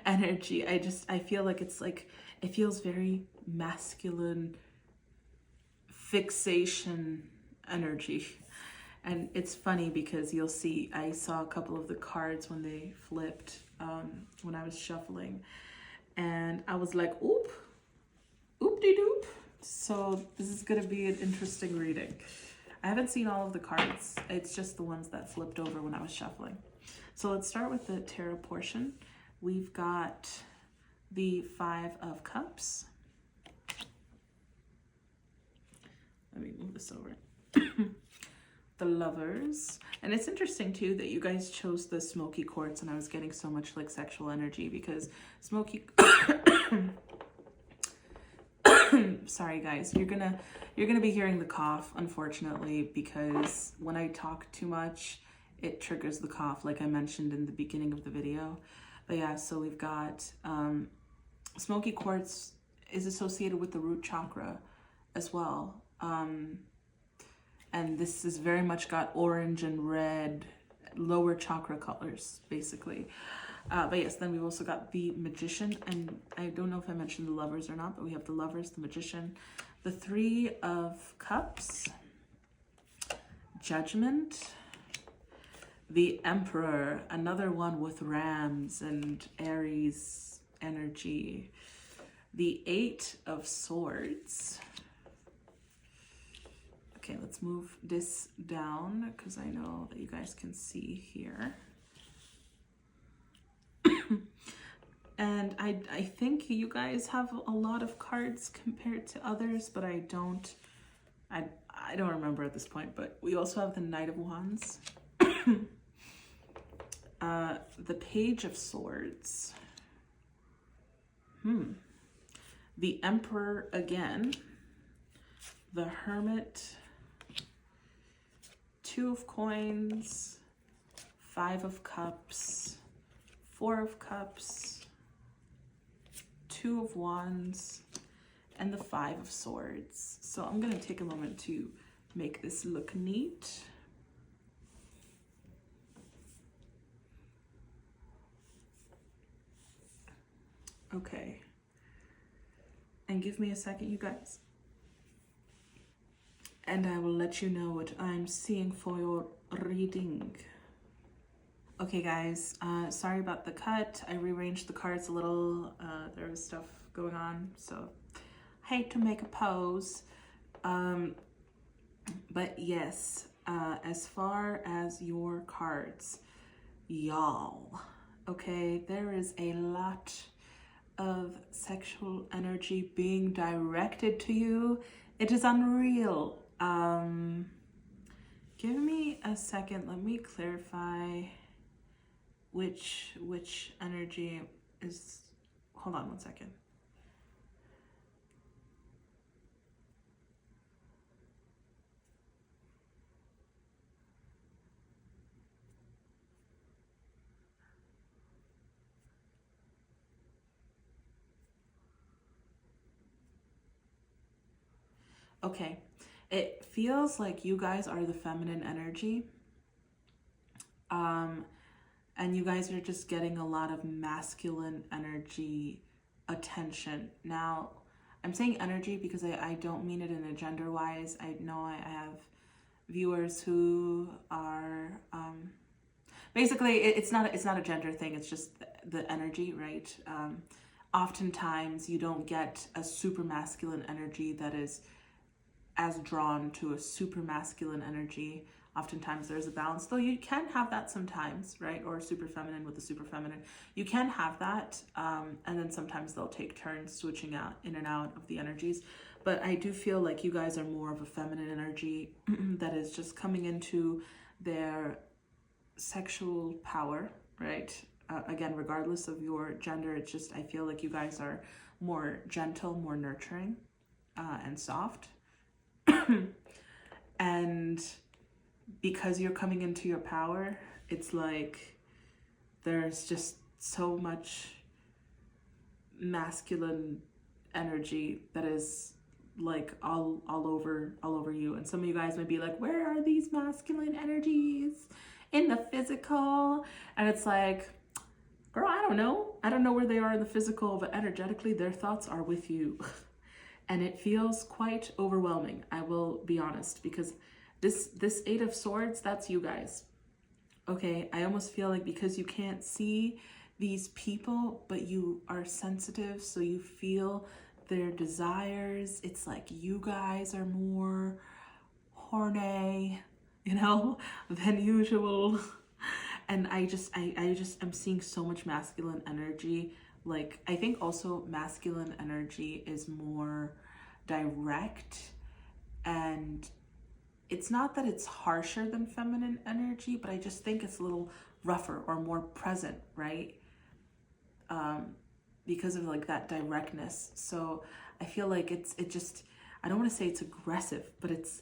energy. I feel like it's like, it feels very masculine fixation energy. And it's funny because you'll see, I saw a couple of the cards when they flipped, when I was shuffling, and I was like, oop-de-doop. So this is gonna be an interesting reading. I haven't seen all of the cards. It's just the ones that flipped over when I was shuffling. So let's start with the tarot portion. We've got the 5 of Cups. Let me move this over. The Lovers. And it's interesting too that you guys chose the smoky quartz, and I was getting so much like sexual energy because smoky sorry guys, you're gonna be hearing the cough, unfortunately, because when I talk too much it triggers the cough, like I mentioned in the beginning of the video. But yeah, so we've got smoky quartz is associated with the root chakra as well. And this is very much got orange and red lower chakra colors, basically. But yes, then we've also got the Magician, and I don't know if I mentioned the Lovers or not, but we have the Lovers, the Magician, the 3 of Cups, Judgment, the Emperor, another one with rams and Aries energy, the 8 of Swords. Okay, let's move this down because I know that you guys can see here. And I think you guys have a lot of cards compared to others, but I don't remember at this point. But we also have the Knight of Wands, the Page of Swords, the Emperor again, the Hermit, 2 of Coins, 5 of Cups, 4 of Cups, 2 of Wands, and the 5 of Swords. So I'm going to take a moment to make this look neat. Okay. And give me a second, you guys. And I will let you know what I'm seeing for your reading. Okay guys, sorry about the cut. I rearranged the cards a little. There was stuff going on, so I hate to make a pose. But yes, as far as your cards, y'all, okay, there is a lot of sexual energy being directed to you. It is unreal. Give me a second. Let me clarify which energy is. Hold on one second. Okay, it feels like you guys are the feminine energy. And you guys are just getting a lot of masculine energy attention. Now, I'm saying energy because I don't mean it in a gender wise. I know I have viewers who are, basically it's not a gender thing. It's just the energy, right? Oftentimes you don't get a super masculine energy that is as drawn to a super masculine energy. Oftentimes there's a balance, though you can have that sometimes, right? Or super feminine with the super feminine. You can have that, and then sometimes they'll take turns switching out in and out of the energies. But I do feel like you guys are more of a feminine energy that is just coming into their sexual power, right? Again, regardless of your gender, it's just, I feel like you guys are more gentle, more nurturing, and soft. And because you're coming into your power, it's like there's just so much masculine energy that is like all over you. And some of you guys might be like, where are these masculine energies in the physical? And it's like, girl, I don't know where they are in the physical, but energetically their thoughts are with you. And it feels quite overwhelming, I will be honest, because this Eight of Swords, that's you guys. Okay, I almost feel like because you can't see these people, but you are sensitive, so you feel their desires. It's like you guys are more horny, you know, than usual. And I'm seeing so much masculine energy. Like, I think also masculine energy is more direct, and it's not that it's harsher than feminine energy, but I just think it's a little rougher or more present, right? Because of like that directness. So I feel like I don't want to say it's aggressive, but it's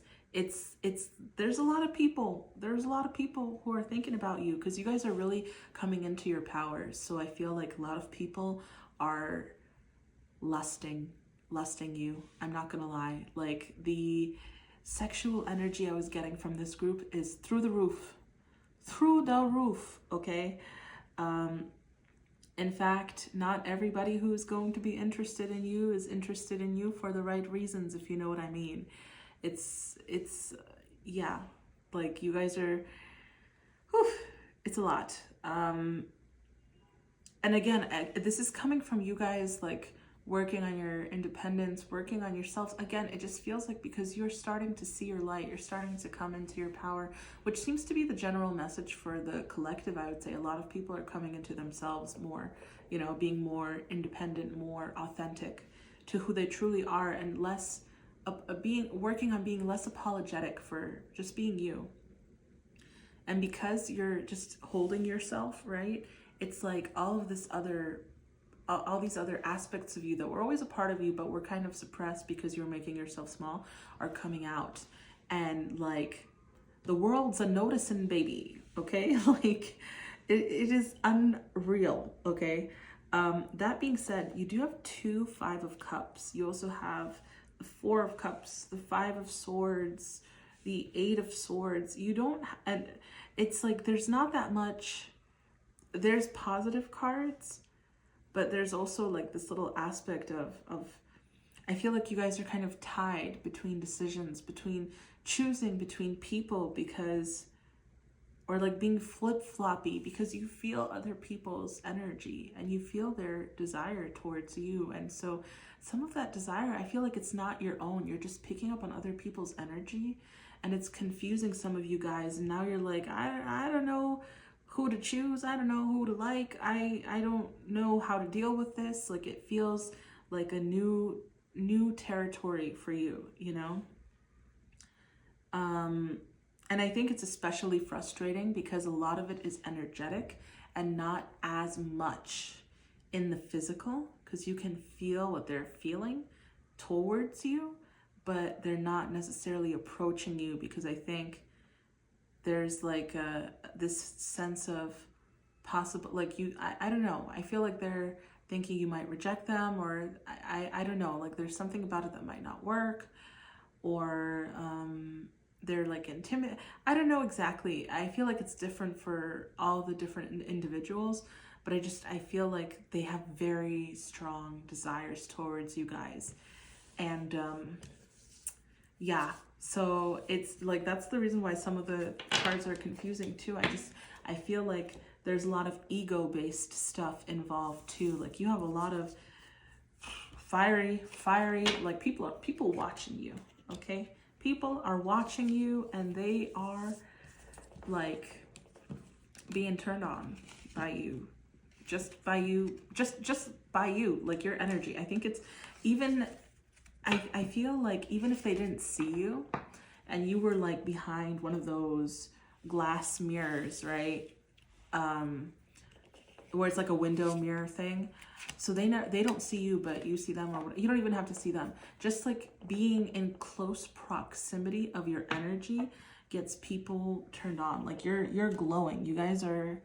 there's a lot of people who are thinking about you, because you guys are really coming into your power. So I feel like a lot of people are lusting you. I'm not gonna lie. Like, the sexual energy I was getting from this group is through the roof, okay? In fact, not everybody who is going to be interested in you is interested in you for the right reasons, if you know what I mean. It's yeah, like, you guys are, whew, it's a lot. And again, this is coming from you guys, like, working on your independence, working on yourselves. Again, it just feels like because you're starting to see your light, you're starting to come into your power, which seems to be the general message for the collective. I would say a lot of people are coming into themselves more, you know, being more independent, more authentic to who they truly are, and less working on being less apologetic for just being you. And because you're just holding yourself, right, it's like all these other aspects of you that were always a part of you, but were kind of suppressed because you're making yourself small, are coming out. And like, the world's a noticing, baby, okay? Like, it is unreal, okay? That being said, you do have 2 5 of Cups. You also have the 4 of Cups, the 5 of Swords, the 8 of Swords. You don't, and it's like there's not that much. There's positive cards, but there's also like this little aspect of I feel like you guys are kind of tied between decisions, between choosing between people, because, or like being flip-floppy, because you feel other people's energy and you feel their desire towards you. And so some of that desire, I feel like it's not your own. You're just picking up on other people's energy, and it's confusing some of you guys. And now you're like, I don't know who to choose. I don't know who to like. I don't know how to deal with this. Like, it feels like a new territory for you, you know? And I think it's especially frustrating because a lot of it is energetic and not as much in the physical, because you can feel what they're feeling towards you, but they're not necessarily approaching you, because I think there's like this sense of possible, like, I don't know, I feel like they're thinking you might reject them, or I don't know, like there's something about it that might not work, or they're like intimidated. I don't know exactly. I feel like it's different for all the different individuals, but I feel like they have very strong desires towards you guys. And yeah, so it's like, that's the reason why some of the cards are confusing too. I feel like there's a lot of ego-based stuff involved too. Like, you have a lot of fiery, like, people watching you, okay? People are watching you, and they are like being turned on by you, just by you, like your energy. I think it's even, I feel like even if they didn't see you and you were like behind one of those glass mirrors, right? where it's like a window mirror thing. So they don't see you, but you see them, or you don't even have to see them. Just like being in close proximity of your energy gets people turned on. Like you're glowing. You guys are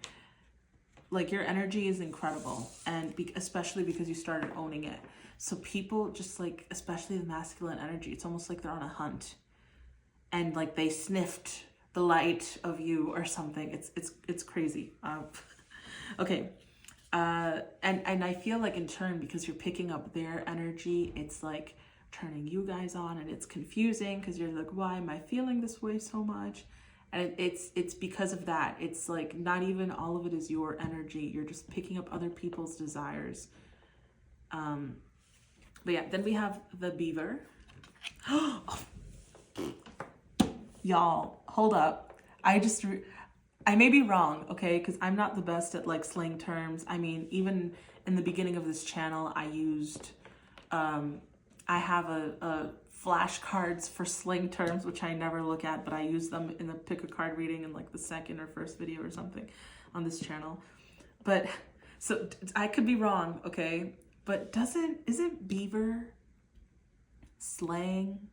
like, your energy is incredible, and especially because you started owning it. So people just like, especially the masculine energy, it's almost like they're on a hunt, and like they sniffed the light of you or something. It's crazy. Okay. And I feel like in turn, because you're picking up their energy, it's like turning you guys on, and it's confusing because you're like, why am I feeling this way so much? And it's because of that. It's like not even all of it is your energy. You're just picking up other people's desires. But yeah, then we have the beaver. Y'all, hold up. I may be wrong, okay? Because I'm not the best at like slang terms. I mean, even in the beginning of this channel, I used, I have a flashcards for slang terms, which I never look at, but I use them in the pick a card reading in like the second or first video or something on this channel. But so I could be wrong, okay? But isn't beaver slang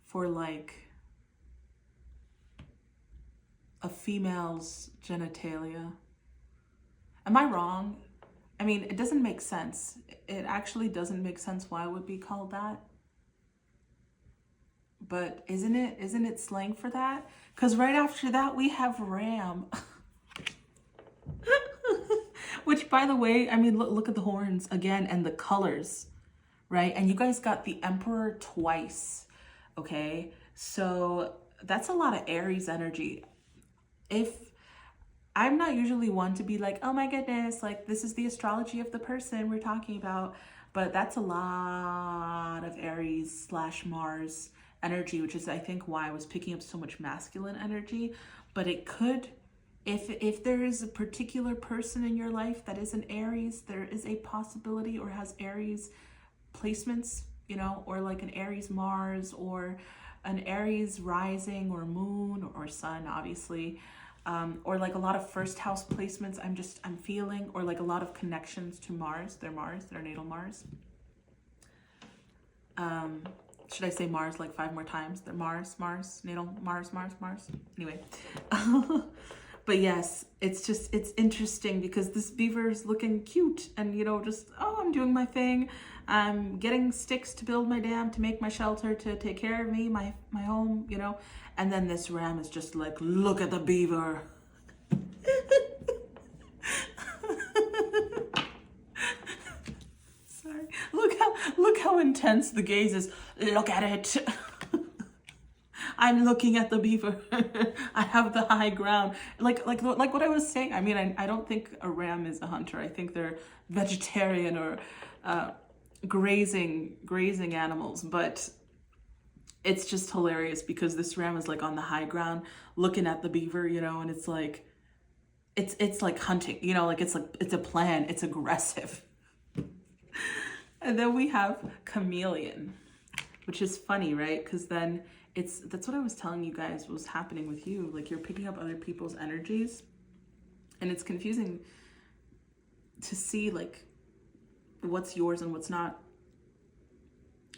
for like a female's genitalia? Am I wrong? I mean, it doesn't make sense. It actually doesn't make sense why it would be called that. But isn't it slang for that? Because right after that we have ram. Which, by the way, I mean, look at the horns again and the colors, right? And you guys got the emperor twice, okay? So that's a lot of Aries energy. If I'm not usually one to be like, oh my goodness, like this is the astrology of the person we're talking about, but that's a lot of Aries / Mars energy, which is, I think, why I was picking up so much masculine energy. But it could, if there is a particular person in your life that is an Aries, there is a possibility, or has Aries placements, you know, or like an Aries Mars, or an Aries rising or moon or sun, obviously, or like a lot of first house placements I'm feeling, or like a lot of connections to Mars, their natal Mars. Should I say Mars like 5 more times? Their Mars, natal Mars. Anyway. But yes, it's interesting because this beaver is looking cute and, you know, just, oh, I'm doing my thing. I'm getting sticks to build my dam, to make my shelter, to take care of me, my home, you know. And then this ram is just like, look at the beaver. Sorry. Look how intense the gaze is. Look at it. I'm looking at the beaver. I have the high ground. Like what I was saying. I mean, I don't think a ram is a hunter. I think they're vegetarian or grazing animals. But it's just hilarious because this ram is like on the high ground looking at the beaver, you know, and it's like hunting, you know, like it's a plan. It's aggressive. And then we have chameleon, which is funny, right? Because then that's what I was telling you guys was happening with you. Like, you're picking up other people's energies, and it's confusing to see like what's yours and what's not.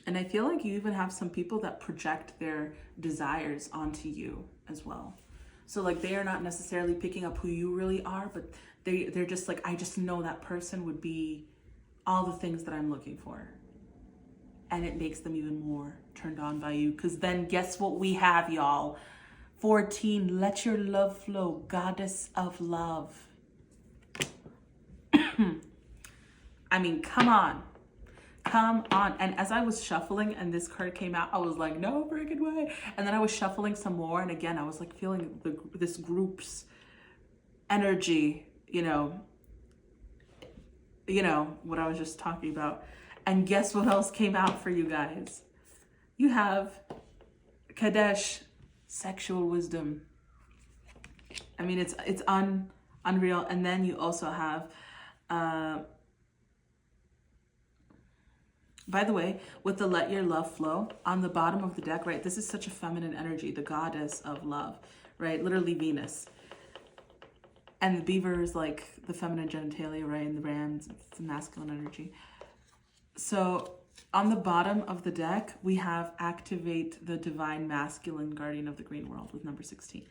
And I feel like you even have some people that project their desires onto you as well. So like, they are not necessarily picking up who you really are, but they're just like, I just know that person would be all the things that I'm looking for. And it makes them even more turned on by you. Because then guess what we have, y'all? 14, let your love flow, goddess of love. I mean, come on. And as I was shuffling and this card came out, I was like, no freaking way. And then I was shuffling some more. And again, I was like feeling this group's energy, you know what I was just talking about. And guess what else came out for you guys? You have Kadesh, sexual wisdom. I mean, it's unreal. And then you also have, by the way, with the let your love flow on the bottom of the deck, right? This is such a feminine energy, the goddess of love, right? Literally Venus. And the beaver is like the feminine genitalia, right? And the ram, it's the masculine energy. So on the bottom of the deck, we have activate the divine masculine guardian of the green world with number 16.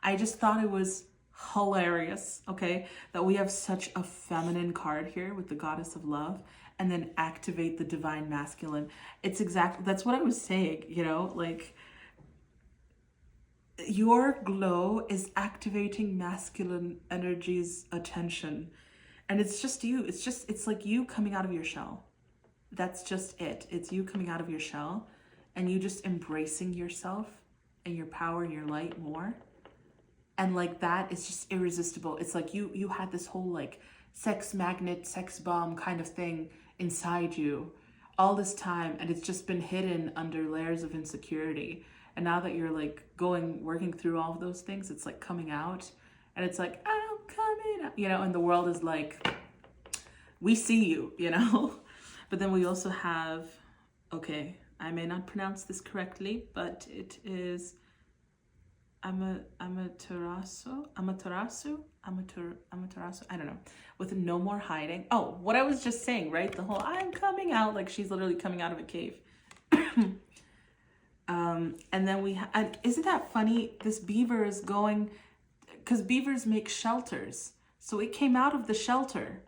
I just thought it was hilarious, okay, that we have such a feminine card here with the goddess of love, and then activate the divine masculine. It's exactly, that's what I was saying, you know, like your glow is activating masculine energy's attention. And it's just you. It's like you coming out of your shell. That's just it. It's you coming out of your shell and you just embracing yourself and your power and your light more. And like that is just irresistible. It's like you had this whole like sex magnet, sex bomb kind of thing inside you all this time, and it's just been hidden under layers of insecurity. And now that you're like working through all of those things, it's like coming out, and it's like, I'm coming out, you know, and the world is like, we see you, you know. But then we also have, okay, I may not pronounce this correctly, but it is Amaterasu, I don't know, with no more hiding. Oh, what I was just saying, right? The whole I'm coming out, like she's literally coming out of a cave. And then isn't that funny? This beaver is going, because beavers make shelters. So it came out of the shelter,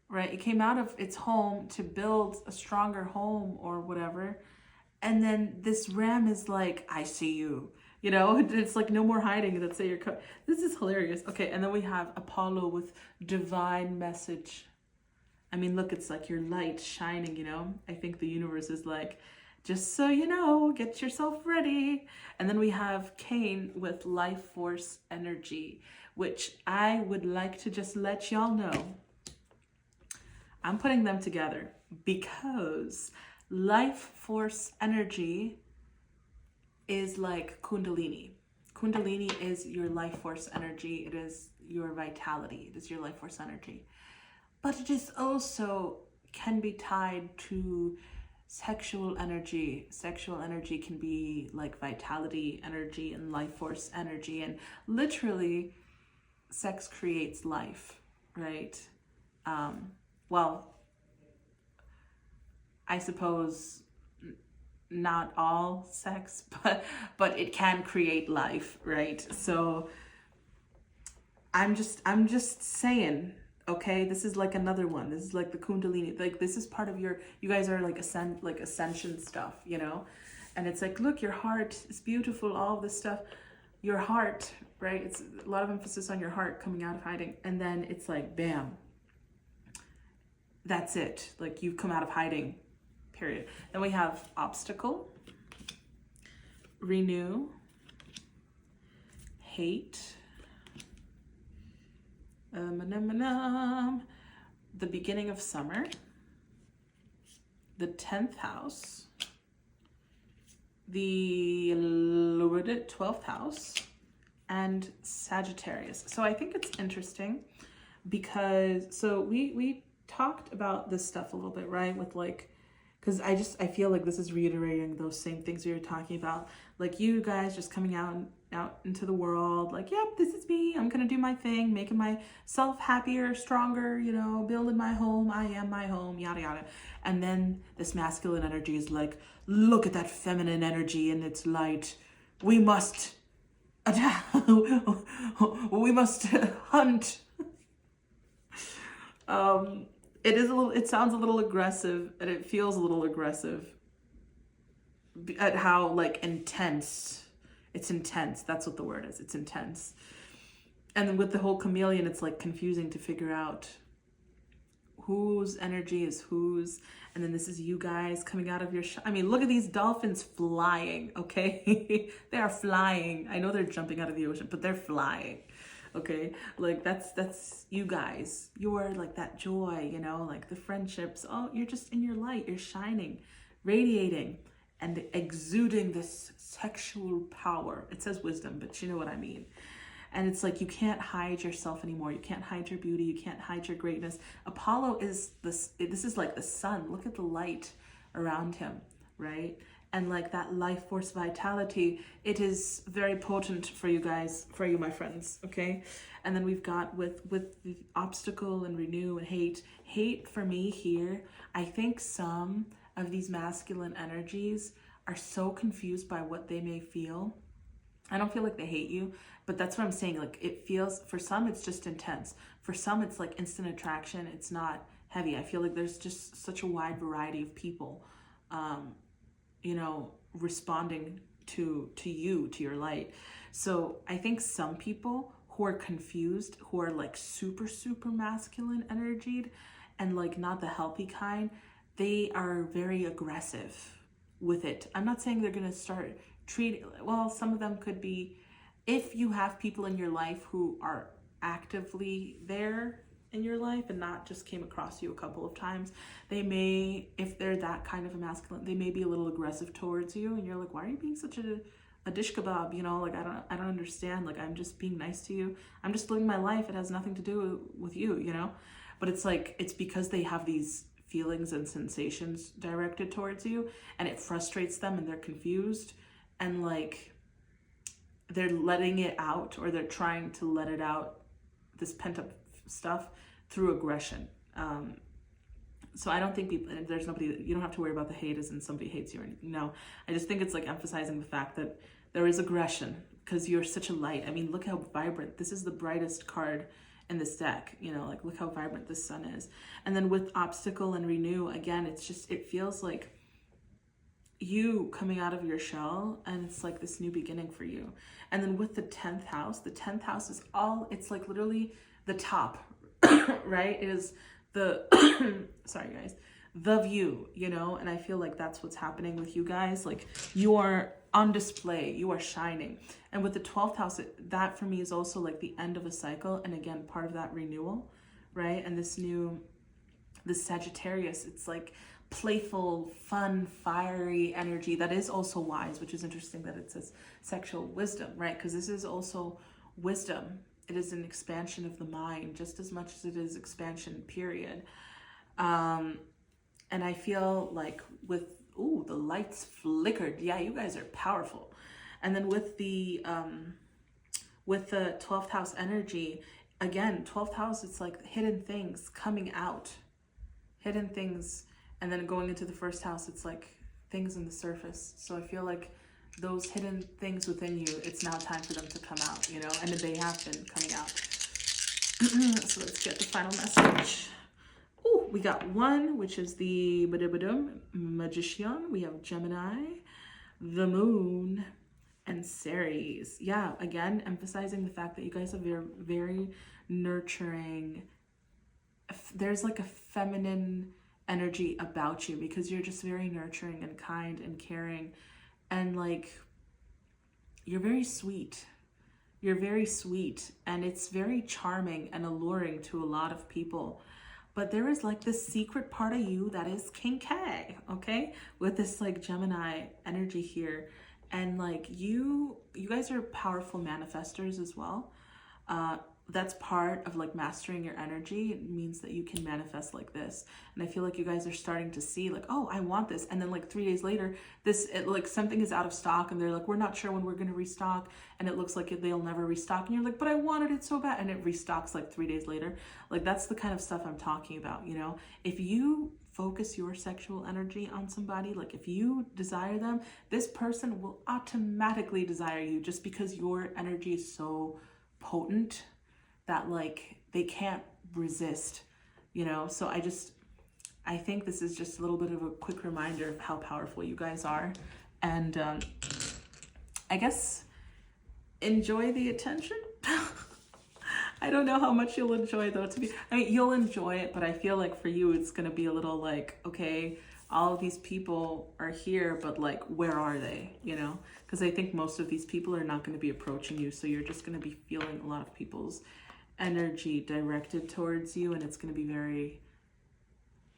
right? It came out of its home to build a stronger home or whatever. And then this ram is like, I see you. You know, it's like no more hiding. Let's say this is hilarious. Okay, and then we have Apollo with divine message. I mean, look, it's like your light shining, you know. I think the universe is like, just so you know, get yourself ready. And then we have Cain with life force energy, which I would like to just let y'all know. I'm putting them together because life force energy is like Kundalini. Kundalini is your life force energy. It is your vitality. It is your life force energy. But it is also can be tied to sexual energy. Sexual energy can be like vitality energy and life force energy. And literally, sex creates life, right? Well, I suppose not all sex, but it can create life, right? So I'm just saying, okay, this is like another one. This is like the Kundalini. Like this is part of you guys are like ascension stuff, you know? And it's like, look, your heart is beautiful, all of this stuff. Your heart, right? It's a lot of emphasis on your heart coming out of hiding. And then it's like, bam, that's it. Like you've come out of hiding. Period. Then we have obstacle, renew, hate, the beginning of summer, the 10th house, the 12th house, and Sagittarius. So I think it's interesting because, so we talked about this stuff a little bit, right? With like, because I feel like this is reiterating those same things we were talking about. Like you guys just coming out into the world, like, yep, this is me. I'm going to do my thing, making myself happier, stronger, you know, building my home. I am my home, yada, yada. And then this masculine energy is like, look at that feminine energy and its light. We must attack. We must hunt. It sounds a little aggressive and it feels a little aggressive at how like intense. It's intense. That's what the word is. It's intense. And then with the whole chameleon, it's like confusing to figure out whose energy is whose. And then this is you guys coming out of your I mean, look at these dolphins flying, okay? They are flying. I know they're jumping out of the ocean, but they're flying. Okay, like that's you guys. You're like that joy, you know, like the friendships. Oh, you're just in your light. You're shining, radiating, and exuding this sexual power. It says wisdom, but you know what I mean. And it's like you can't hide yourself anymore. You can't hide your beauty. You can't hide your greatness. Apollo is this is like the sun. Look at the light around him, right? and like that life force vitality, it is very potent for you guys, for you, my friends, okay? And then we've got with the obstacle and renew and hate for me here, I think some of these masculine energies are so confused by what they may feel. I don't feel like they hate you, but that's what I'm saying. Like, it feels, for some, it's just intense. For some, it's like instant attraction. It's not heavy. I feel like there's just such a wide variety of people, you know, responding to you, to your light. So I think some people who are confused, who are like super, super masculine energied and like not the healthy kind, they are very aggressive with it. I'm not saying they're going to start treating, well, some of them could be, if you have people in your life who are actively there in your life and not just came across you a couple of times, they may, if they're that kind of a masculine, they may be a little aggressive towards you, and you're like, why are you being such a dish kebab, you know, like I don't understand, like I'm just being nice to you, I'm just living my life, it has nothing to do with you, you know. But it's like, it's because they have these feelings and sensations directed towards you, and it frustrates them, and they're confused, and like they're letting it out, or they're trying to let it out, this pent up stuff, through aggression. So I don't think people, there's nobody, you don't have to worry about the hate as in somebody hates you or anything. No, I just think it's like emphasizing the fact that there is aggression because you're such a light. I mean, look how vibrant, this is the brightest card in this deck, you know, like look how vibrant this sun is. And then with obstacle and renew, again, it's just, it feels like you coming out of your shell, and it's like this new beginning for you. And then with the 10th house is all, it's like literally the top, right? It is the, sorry guys, the view, you know? And I feel like that's what's happening with you guys. Like you are on display, you are shining. And with the 12th house, that for me is also like the end of a cycle. And again, part of that renewal, right? And this Sagittarius, it's like playful, fun, fiery energy that is also wise, which is interesting that it says sexual wisdom, right? Because this is also wisdom. It is an expansion of the mind just as much as it is expansion, period. And I feel like with, ooh, the lights flickered. Yeah, you guys are powerful. And then with the 12th house energy, again, 12th house, it's like hidden things coming out, hidden things. And then going into the first house, it's like things in the surface. So I feel like those hidden things within you, it's now time for them to come out, you know, and they have been coming out. So let's get the final message. Oh, we got one, which is the Magician. We have Gemini, the Moon, and Ceres. Yeah, again, emphasizing the fact that you guys are very, very nurturing. There's like a feminine energy about you because you're just very nurturing and kind and caring, and like you're very sweet. You're very sweet, and it's very charming and alluring to a lot of people. But there is like this secret part of you that is King K, okay? With this like Gemini energy here. And like you guys are powerful manifestors as well. That's part of like mastering your energy. It means that you can manifest like this. And I feel like you guys are starting to see like, oh, I want this. And then like 3 days later, like something is out of stock, and they're like, we're not sure when we're going to restock. And it looks like they'll never restock. And you're like, but I wanted it so bad. And it restocks like 3 days later. Like that's the kind of stuff I'm talking about, you know? If you focus your sexual energy on somebody, like if you desire them, this person will automatically desire you just because your energy is so potent that like they can't resist, you know? So I think this is just a little bit of a quick reminder of how powerful you guys are. And I guess enjoy the attention. I don't know how much you'll enjoy though, I mean, you'll enjoy it, but I feel like for you, it's gonna be a little like, okay, all of these people are here, but like, where are they, you know? Because I think most of these people are not gonna be approaching you, so you're just gonna be feeling a lot of people's energy directed towards you, and it's going to be very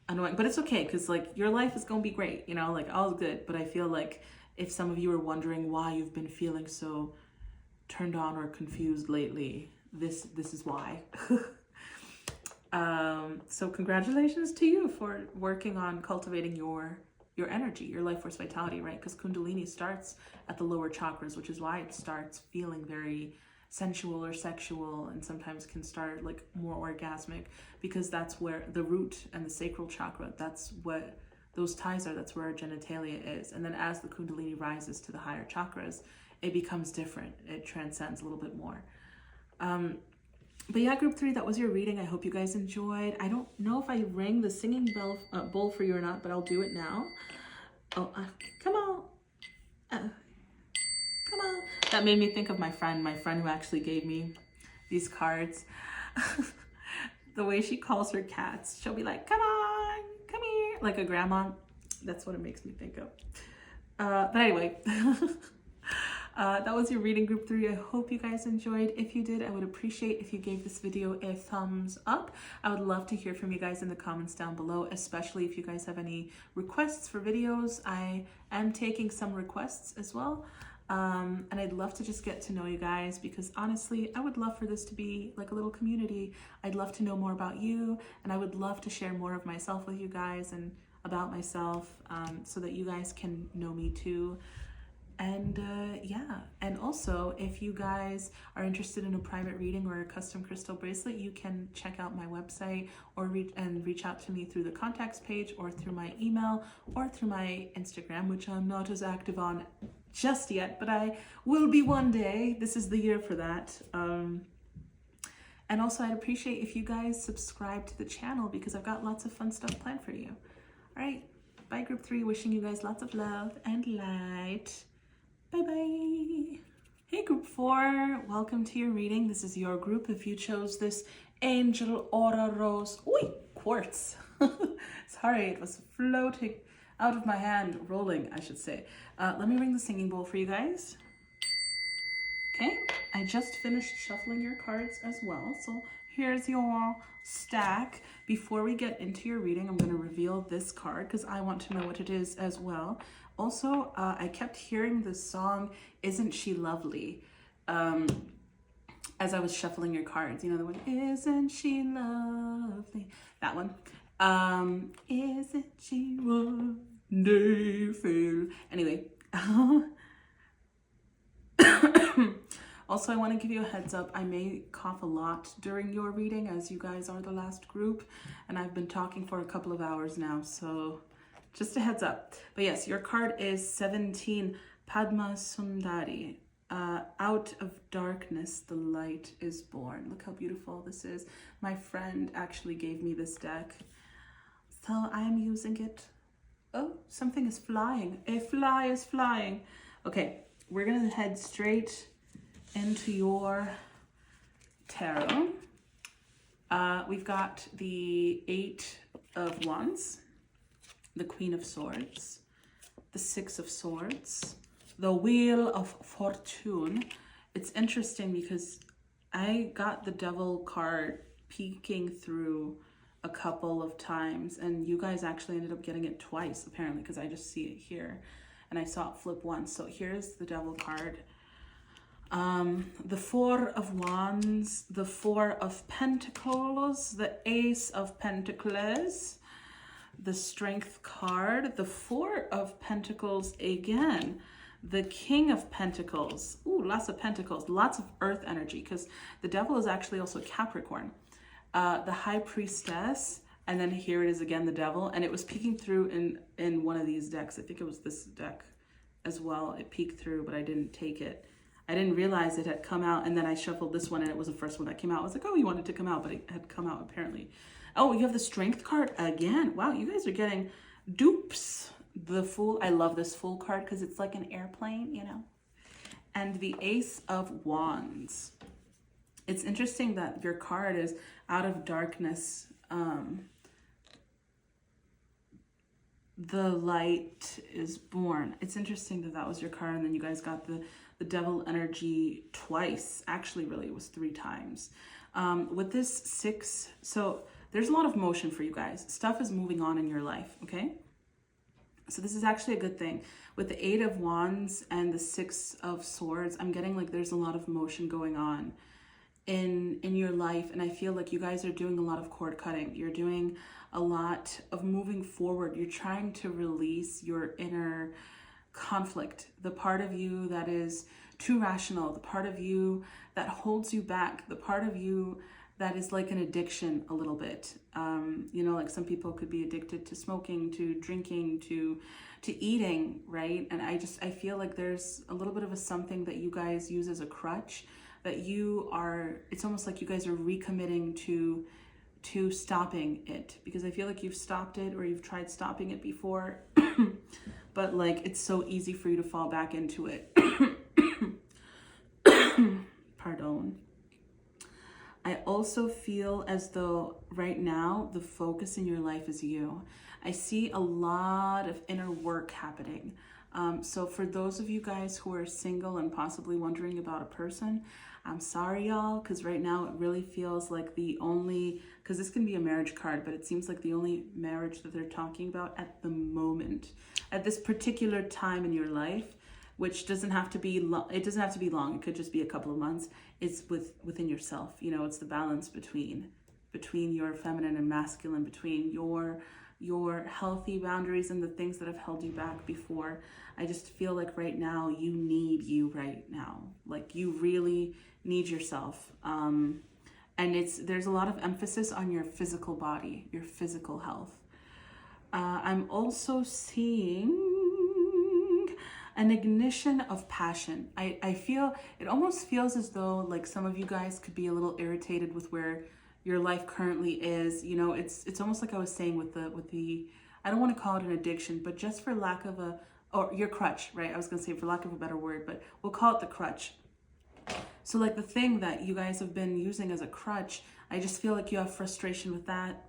annoying, but it's okay because like your life is going to be great, you know, like all good. But I feel like if some of you are wondering why you've been feeling so turned on or confused lately, this is why. So congratulations to you for working on cultivating your your energy, your life force vitality, right? Because Kundalini starts at the lower chakras, which is why it starts feeling very sensual or sexual, and sometimes can start like more orgasmic, because that's where the root and the sacral chakra, that's what those ties are, that's where our genitalia is. And then as the Kundalini rises to the higher chakras, it becomes different. It transcends a little bit more. But yeah, group 3, that was your reading. I hope you guys enjoyed. I don't know if I rang the singing bell bowl for you or not, but I'll do it now. Oh, come on. Come on. That made me think of my friend who actually gave me these cards. The way she calls her cats, she'll be like, come on, come here, like a grandma. That's what it makes me think of. But anyway, that was your reading, group 3. I hope you guys enjoyed. If you did, I would appreciate if you gave this video a thumbs up. I would love to hear from you guys in the comments down below, especially if you guys have any requests for videos. I am taking some requests as well. And I'd love to just get to know you guys, because honestly, I would love for this to be like a little community. I'd love to know more about you, and I would love to share more of myself with you guys and about myself, so that you guys can know me too. And yeah, and also if you guys are interested in a private reading or a custom crystal bracelet, you can check out my website or reach out to me through the contacts page, or through my email, or through my Instagram, which I'm not as active on just yet, but I will be one day. This is the year for that. And also I'd appreciate if you guys subscribe to the channel, because I've got lots of fun stuff planned for you. All right, bye group 3, wishing you guys lots of love and light. Bye bye. Hey group 4, welcome to your reading. This is your group if you chose this Angel Aura Rose. Oi, quartz. Sorry, it was floating out of my hand, rolling, I should say. Let me ring the singing bowl for you guys. Okay, I just finished shuffling your cards as well. So here's your stack. Before we get into your reading, I'm going to reveal this card because I want to know what it is as well. Also, I kept hearing the song, Isn't She Lovely? As I was shuffling your cards. You know the one, Isn't She Lovely? That one. Isn't she wonderful? Anyway. Also, I want to give you a heads up. I may cough a lot during your reading, as you guys are the last group, and I've been talking for a couple of hours now, so just a heads up. But yes, your card is 17, Padma Sundari. Out of darkness, the light is born. Look how beautiful this is. My friend actually gave me this deck, so I am using it. Oh, something is flying. A fly is flying. Okay, we're gonna head straight into your tarot. We've got the 8 of Wands, the Queen of Swords, the 6 of Swords, the Wheel of Fortune. It's interesting because I got the Devil card peeking through a couple of times, and you guys actually ended up getting it twice, apparently, because I just see it here, and I saw it flip once. So here's the Devil card. The 4 of Wands, the 4 of Pentacles, the Ace of Pentacles, the Strength card, the 4 of Pentacles again, the King of Pentacles. Ooh, lots of Pentacles, lots of earth energy, because the Devil is actually also Capricorn. The High Priestess, and then here it is again, the Devil, and it was peeking through in one of these decks. I think it was this deck as well. It peeked through, but I didn't take it. I didn't realize it had come out, and then I shuffled this one, and it was the first one that came out. I was like, oh, you wanted to come out, but it had come out apparently. Oh, you have the Strength card again. Wow, you guys are getting dupes. The Fool. I love this Fool card because it's like an airplane, you know. And the Ace of Wands. It's interesting that your card is out of darkness. The light is born. It's interesting that that was your card, and then you guys got the Devil energy twice. Actually, really, it was 3 times. With this 6, so there's a lot of motion for you guys. Stuff is moving on in your life, okay? So this is actually a good thing. With the 8 of Wands and the 6 of Swords, I'm getting like there's a lot of motion going on in your life, and I feel like you guys are doing a lot of cord cutting. You're doing a lot of moving forward. You're trying to release your inner conflict, the part of you that is too rational, the part of you that holds you back, the part of you that is like an addiction a little bit. You know, like some people could be addicted to smoking, to drinking, to eating, right? And I feel like there's a little bit of a something that you guys use as a crutch, that you are, it's almost like you guys are recommitting to stopping it, because I feel like you've stopped it or you've tried stopping it before, but like it's so easy for you to fall back into it. Pardon. I also feel as though right now the focus in your life is you. I see a lot of inner work happening. So for those of you guys who are single and possibly wondering about a person, I'm sorry, y'all, because right now it really feels like the only, because this can be a marriage card, but it seems like the only marriage that they're talking about at the moment, at this particular time in your life, which doesn't have to be it doesn't have to be long. It could just be a couple of months. It's within yourself. You know, it's the balance between your feminine and masculine, between your healthy boundaries and the things that have held you back before. I just feel like right now you need you right now. Like you really need yourself. And there's a lot of emphasis on your physical body, your physical health. I'm also seeing an ignition of passion. I feel, it almost feels as though like some of you guys could be a little irritated with where your life currently is. You know, it's almost like I was saying with the I don't want to call it an addiction, but just for lack of or your crutch, right? I was gonna say for lack of a better word, but we'll call it the crutch. So like the thing that you guys have been using as a crutch, I just feel like you have frustration with that,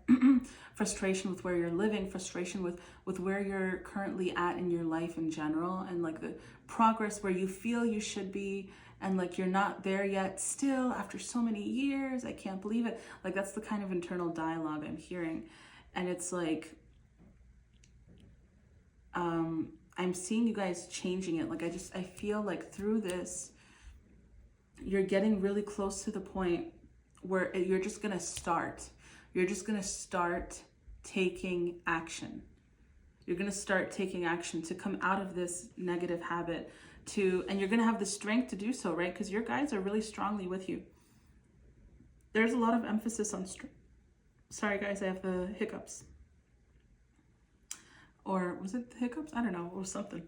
frustration with where you're living, frustration with where you're currently at in your life in general, and like the progress where you feel you should be, and like you're not there yet still after so many years. I can't believe it. Like that's the kind of internal dialogue I'm hearing. And it's like, I'm seeing you guys changing it. Like I feel like through this, you're getting really close to the point where you're just gonna start. You're just gonna start taking action. You're gonna start taking action to come out of this negative habit, and you're gonna have the strength to do so, right? Because your guys are really strongly with you. There's a lot of emphasis on strength. Sorry guys, I have the hiccups. Or was it the hiccups? I don't know, it was something.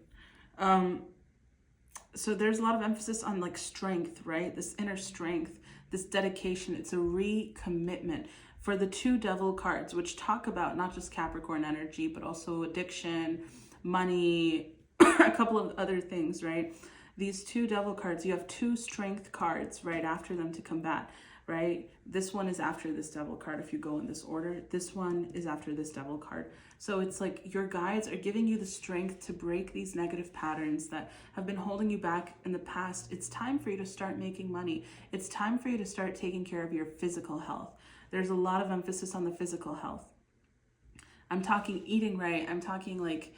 So there's a lot of emphasis on like strength, right? This inner strength, this dedication. It's a recommitment. For the two devil cards, which talk about not just Capricorn energy, but also addiction, money, a couple of other things, right? These two devil cards, you have two strength cards right after them to combat, right? This one is after this devil card if you go in this order. This one is after this devil card. So it's like your guides are giving you the strength to break these negative patterns that have been holding you back in the past. It's time for you to start making money. It's time for you to start taking care of your physical health. There's a lot of emphasis on the physical health. I'm talking eating right. I'm talking like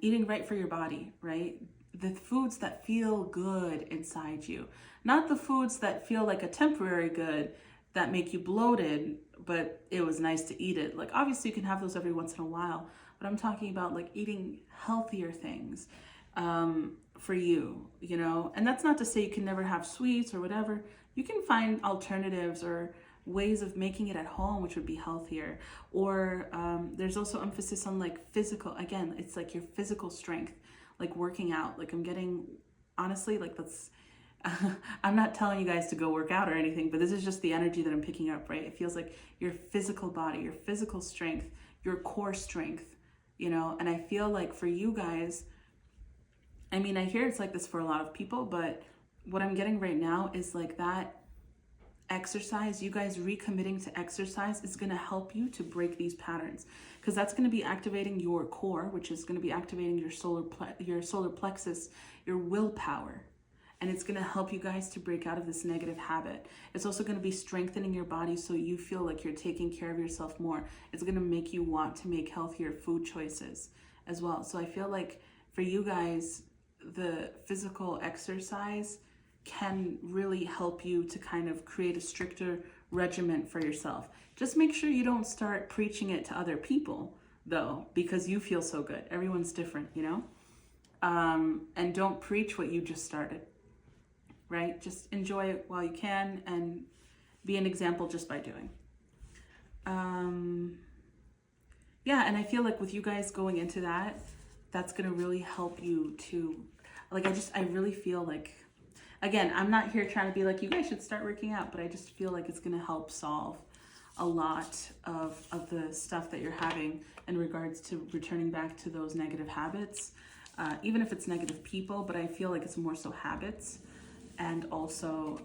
eating right for your body, right? The foods that feel good inside you, not the foods that feel like a temporary good that make you bloated, but it was nice to eat it. Like obviously you can have those every once in a while, but I'm talking about like eating healthier things for you, you know? And that's not to say you can never have sweets or whatever. You can find alternatives or ways of making it at home, which would be healthier. Or there's also emphasis on like physical, again, it's like your physical strength, like working out. Like I'm getting, honestly, like that's, I'm not telling you guys to go work out or anything, but this is just the energy that I'm picking up, right? It feels like your physical body, your physical strength, your core strength, you know? And I feel like for you guys, I mean, I hear it's like this for a lot of people, but what I'm getting right now is like that exercise, you guys recommitting to exercise is going to help you to break these patterns, because that's going to be activating your core, which is going to be activating your solar plexus, your willpower. And it's going to help you guys to break out of this negative habit. It's also going to be strengthening your body so you feel like you're taking care of yourself more. It's going to make you want to make healthier food choices as well. So I feel like for you guys, the physical exercise can really help you to kind of create a stricter regimen for yourself. Just make sure you don't start preaching it to other people, though, because you feel so good. Everyone's different, you know? And don't preach what you just started, right? Just enjoy it while you can and be an example just by doing. Yeah, and I feel like with you guys going into that, that's going to really help you to, like, I really feel like, again, I'm not here trying to be like, you guys should start working out, but I just feel like it's going to help solve a lot of the stuff that you're having in regards to returning back to those negative habits, even if it's negative people, but I feel like it's more so habits. And also,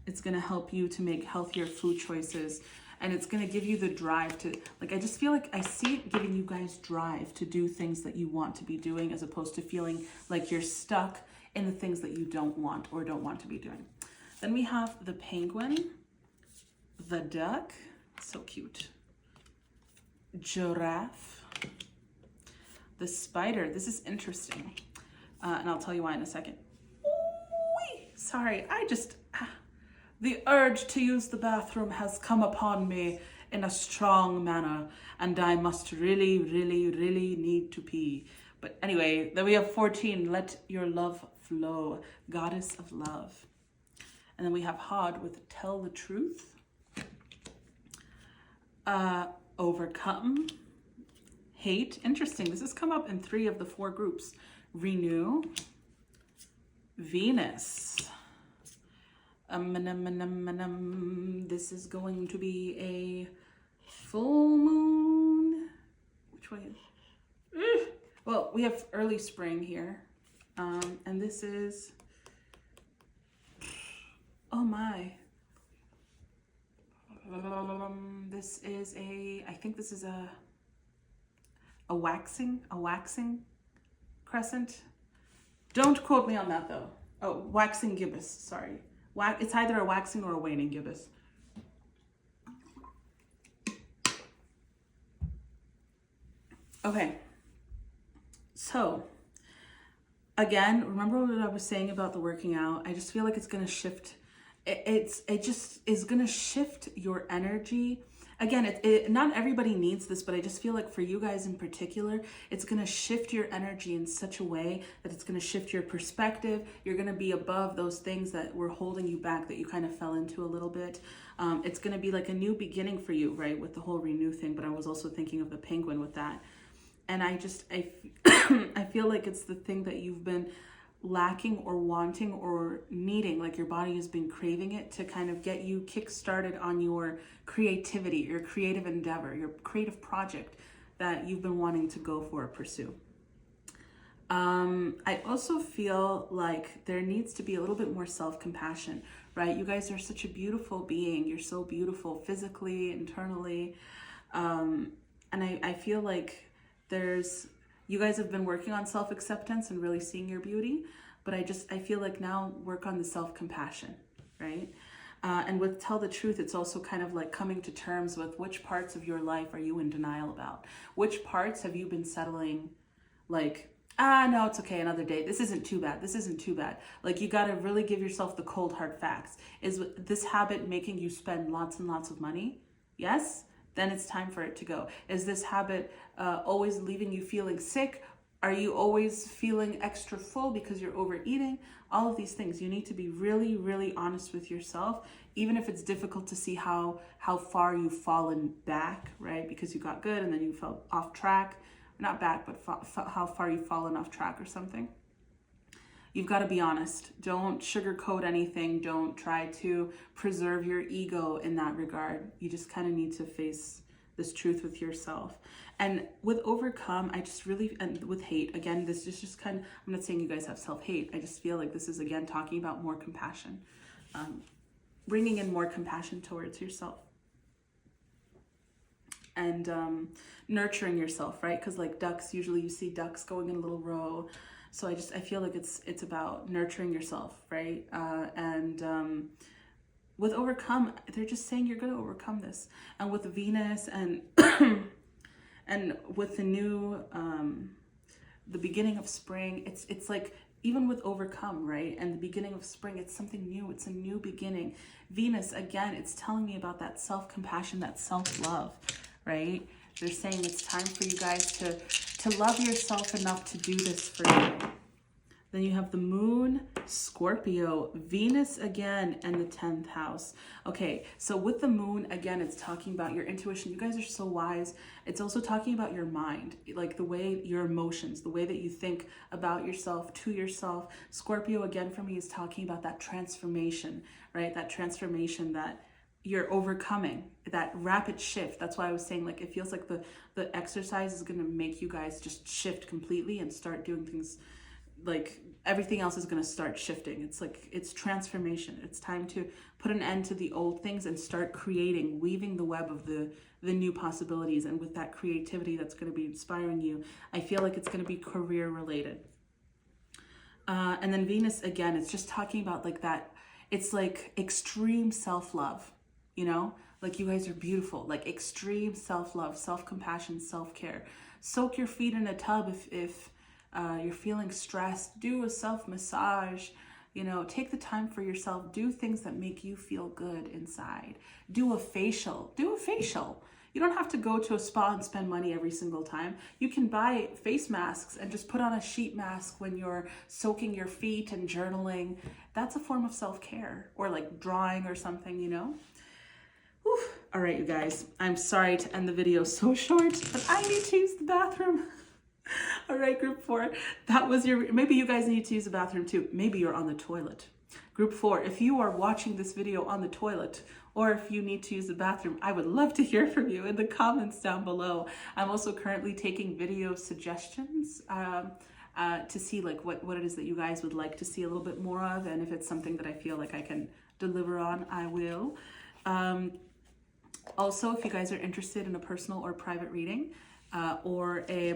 it's going to help you to make healthier food choices, and it's going to give you the drive to, like, I just feel like I see it giving you guys drive to do things that you want to be doing, as opposed to feeling like you're stuck in the things that you don't want or don't want to be doing. Then we have the penguin, the duck, so cute, giraffe, the spider. This is interesting, and I'll tell you why in a second. Ooh, sorry, the urge to use the bathroom has come upon me in a strong manner, and I must really, really, really need to pee. But anyway, then we have 14, let your love flow, goddess of love. And then we have Hod with tell the truth, overcome, hate. Interesting, this has come up in 3 of the 4 groups. Renew, Venus. This is going to be a full moon. Which way? Well, we have early spring here. And this is, oh my. This is I think this is a waxing crescent. Don't quote me on that though. Oh, waxing gibbous, sorry. It's either a waxing or a waning gibbous. Okay, so again, remember what I was saying about the working out? I just feel like it's gonna shift. It just is gonna shift your energy. Again, not everybody needs this, but I just feel like for you guys in particular, it's going to shift your energy in such a way that it's going to shift your perspective. You're going to be above those things that were holding you back, that you kind of fell into a little bit. It's going to be like a new beginning for you, right, with the whole renew thing. But I was also thinking of the penguin with that. And I feel like it's the thing that you've been lacking or wanting or needing, like your body has been craving it, to kind of get you kick-started on your creativity, your creative endeavor, your creative project that you've been wanting to go for or pursue. I also feel like there needs to be a little bit more self-compassion, right? You guys are such a beautiful being. You're so beautiful physically, internally. And I feel like you guys have been working on self-acceptance and really seeing your beauty, but I feel like now work on the self-compassion, right? And with tell the truth, it's also kind of like coming to terms with which parts of your life are you in denial about? Which parts have you been settling, like, no, it's okay, another day. This isn't too bad. This isn't too bad. Like, you got to really give yourself the cold hard facts. Is this habit making you spend lots and lots of money? Yes? Then it's time for it to go. Is this habit always leaving you feeling sick? Are you always feeling extra full because you're overeating? All of these things, you need to be really, really honest with yourself, even if it's difficult to see how far you've fallen back, right? Because you got good and then you fell off track. Not back, but how far you've fallen off track or something. You've got to be honest. Don't sugarcoat anything. Don't try to preserve your ego in that regard. You just kind of need to face this truth with yourself. And with overcome, and with hate, again, this is just kind of, I'm not saying you guys have self-hate. I just feel like this is, again, talking about more compassion. Bringing in more compassion towards yourself. And nurturing yourself, right? Because like ducks, usually you see ducks going in a little row. So I feel like it's about nurturing yourself, right? And with overcome, they're just saying you're going to overcome this. And with Venus and and with the new, the beginning of spring, it's like even with overcome, right? And the beginning of spring, it's something new. It's a new beginning. Venus, again, it's telling me about that self-compassion, that self-love, right? They're saying it's time for you guys to love yourself enough to do this for you. Then you have the moon, Scorpio, Venus again, and the 10th house. Okay, so with the moon, again, it's talking about your intuition. You guys are so wise. It's also talking about your mind, like the way, your emotions, the way that you think about yourself, to yourself. Scorpio, again, for me, is talking about that transformation, right? That transformation that you're overcoming, that rapid shift. That's why I was saying, like, it feels like the exercise is going to make you guys just shift completely and start doing things, like everything else is going to start shifting. It's like, it's transformation. It's time to put an end to the old things and start creating, weaving the web of the new possibilities. And with that creativity that's going to be inspiring you, I feel like it's going to be career related. And then Venus, again, it's just talking about like that. It's like extreme self-love, you know, like you guys are beautiful, like extreme self-love, self-compassion, self-care. Soak your feet in a tub if you're feeling stressed. Do a self-massage, you know, take the time for yourself. Do things that make you feel good inside. Do a facial. You don't have to go to a spa and spend money every single time. You can buy face masks and just put on a sheet mask when you're soaking your feet and journaling. That's a form of self-care, or like drawing or something, you know. Whew. All right, you guys, I'm sorry to end the video so short, but I need to use the bathroom. All right, group 4, that was your, maybe you guys need to use the bathroom too. Maybe you're on the toilet. Group 4, if you are watching this video on the toilet, or if you need to use the bathroom, I would love to hear from you in the comments down below. I'm also currently taking video suggestions to see like what it is that you guys would like to see a little bit more of, and if it's something that I feel like I can deliver on, I will. Also, if you guys are interested in a personal or private reading, or a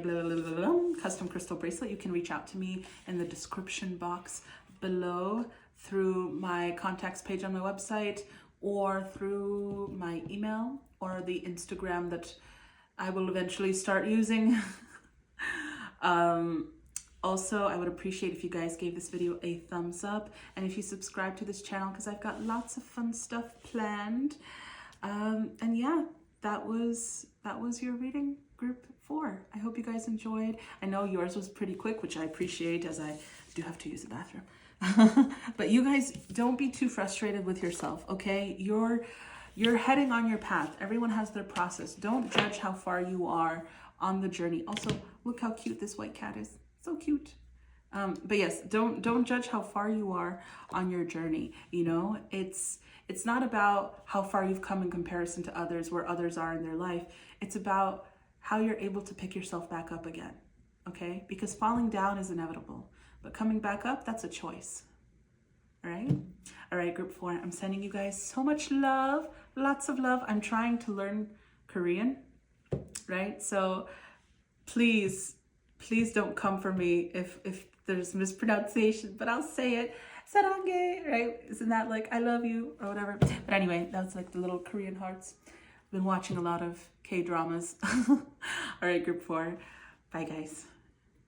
custom crystal bracelet, you can reach out to me in the description box below, through my contacts page on my website, or through my email, or the Instagram that I will eventually start using. Also, I would appreciate if you guys gave this video a thumbs up, and if you subscribe to this channel, because I've got lots of fun stuff planned. And yeah, that was your reading, group 4. I hope you guys enjoyed. I know yours was pretty quick, which I appreciate, as I do have to use the bathroom. But you guys, don't be too frustrated with yourself, okay? You're heading on your path. Everyone has their process. Don't judge how far you are on the journey. Also, look how cute this white cat is. So cute. But yes, don't judge how far you are on your journey. You know, it's not about how far you've come in comparison to others, where others are in their life. It's about how you're able to pick yourself back up again, okay? Because falling down is inevitable, but coming back up, that's a choice, all right? All right, group 4, I'm sending you guys so much love, lots of love. I'm trying to learn Korean, right? So please don't come for me if there's mispronunciation, but I'll say it. Sarange, right? Isn't that like I love you or whatever? But anyway, that's like the little Korean hearts. I've been watching a lot of K-dramas. All right, group 4. Bye, guys.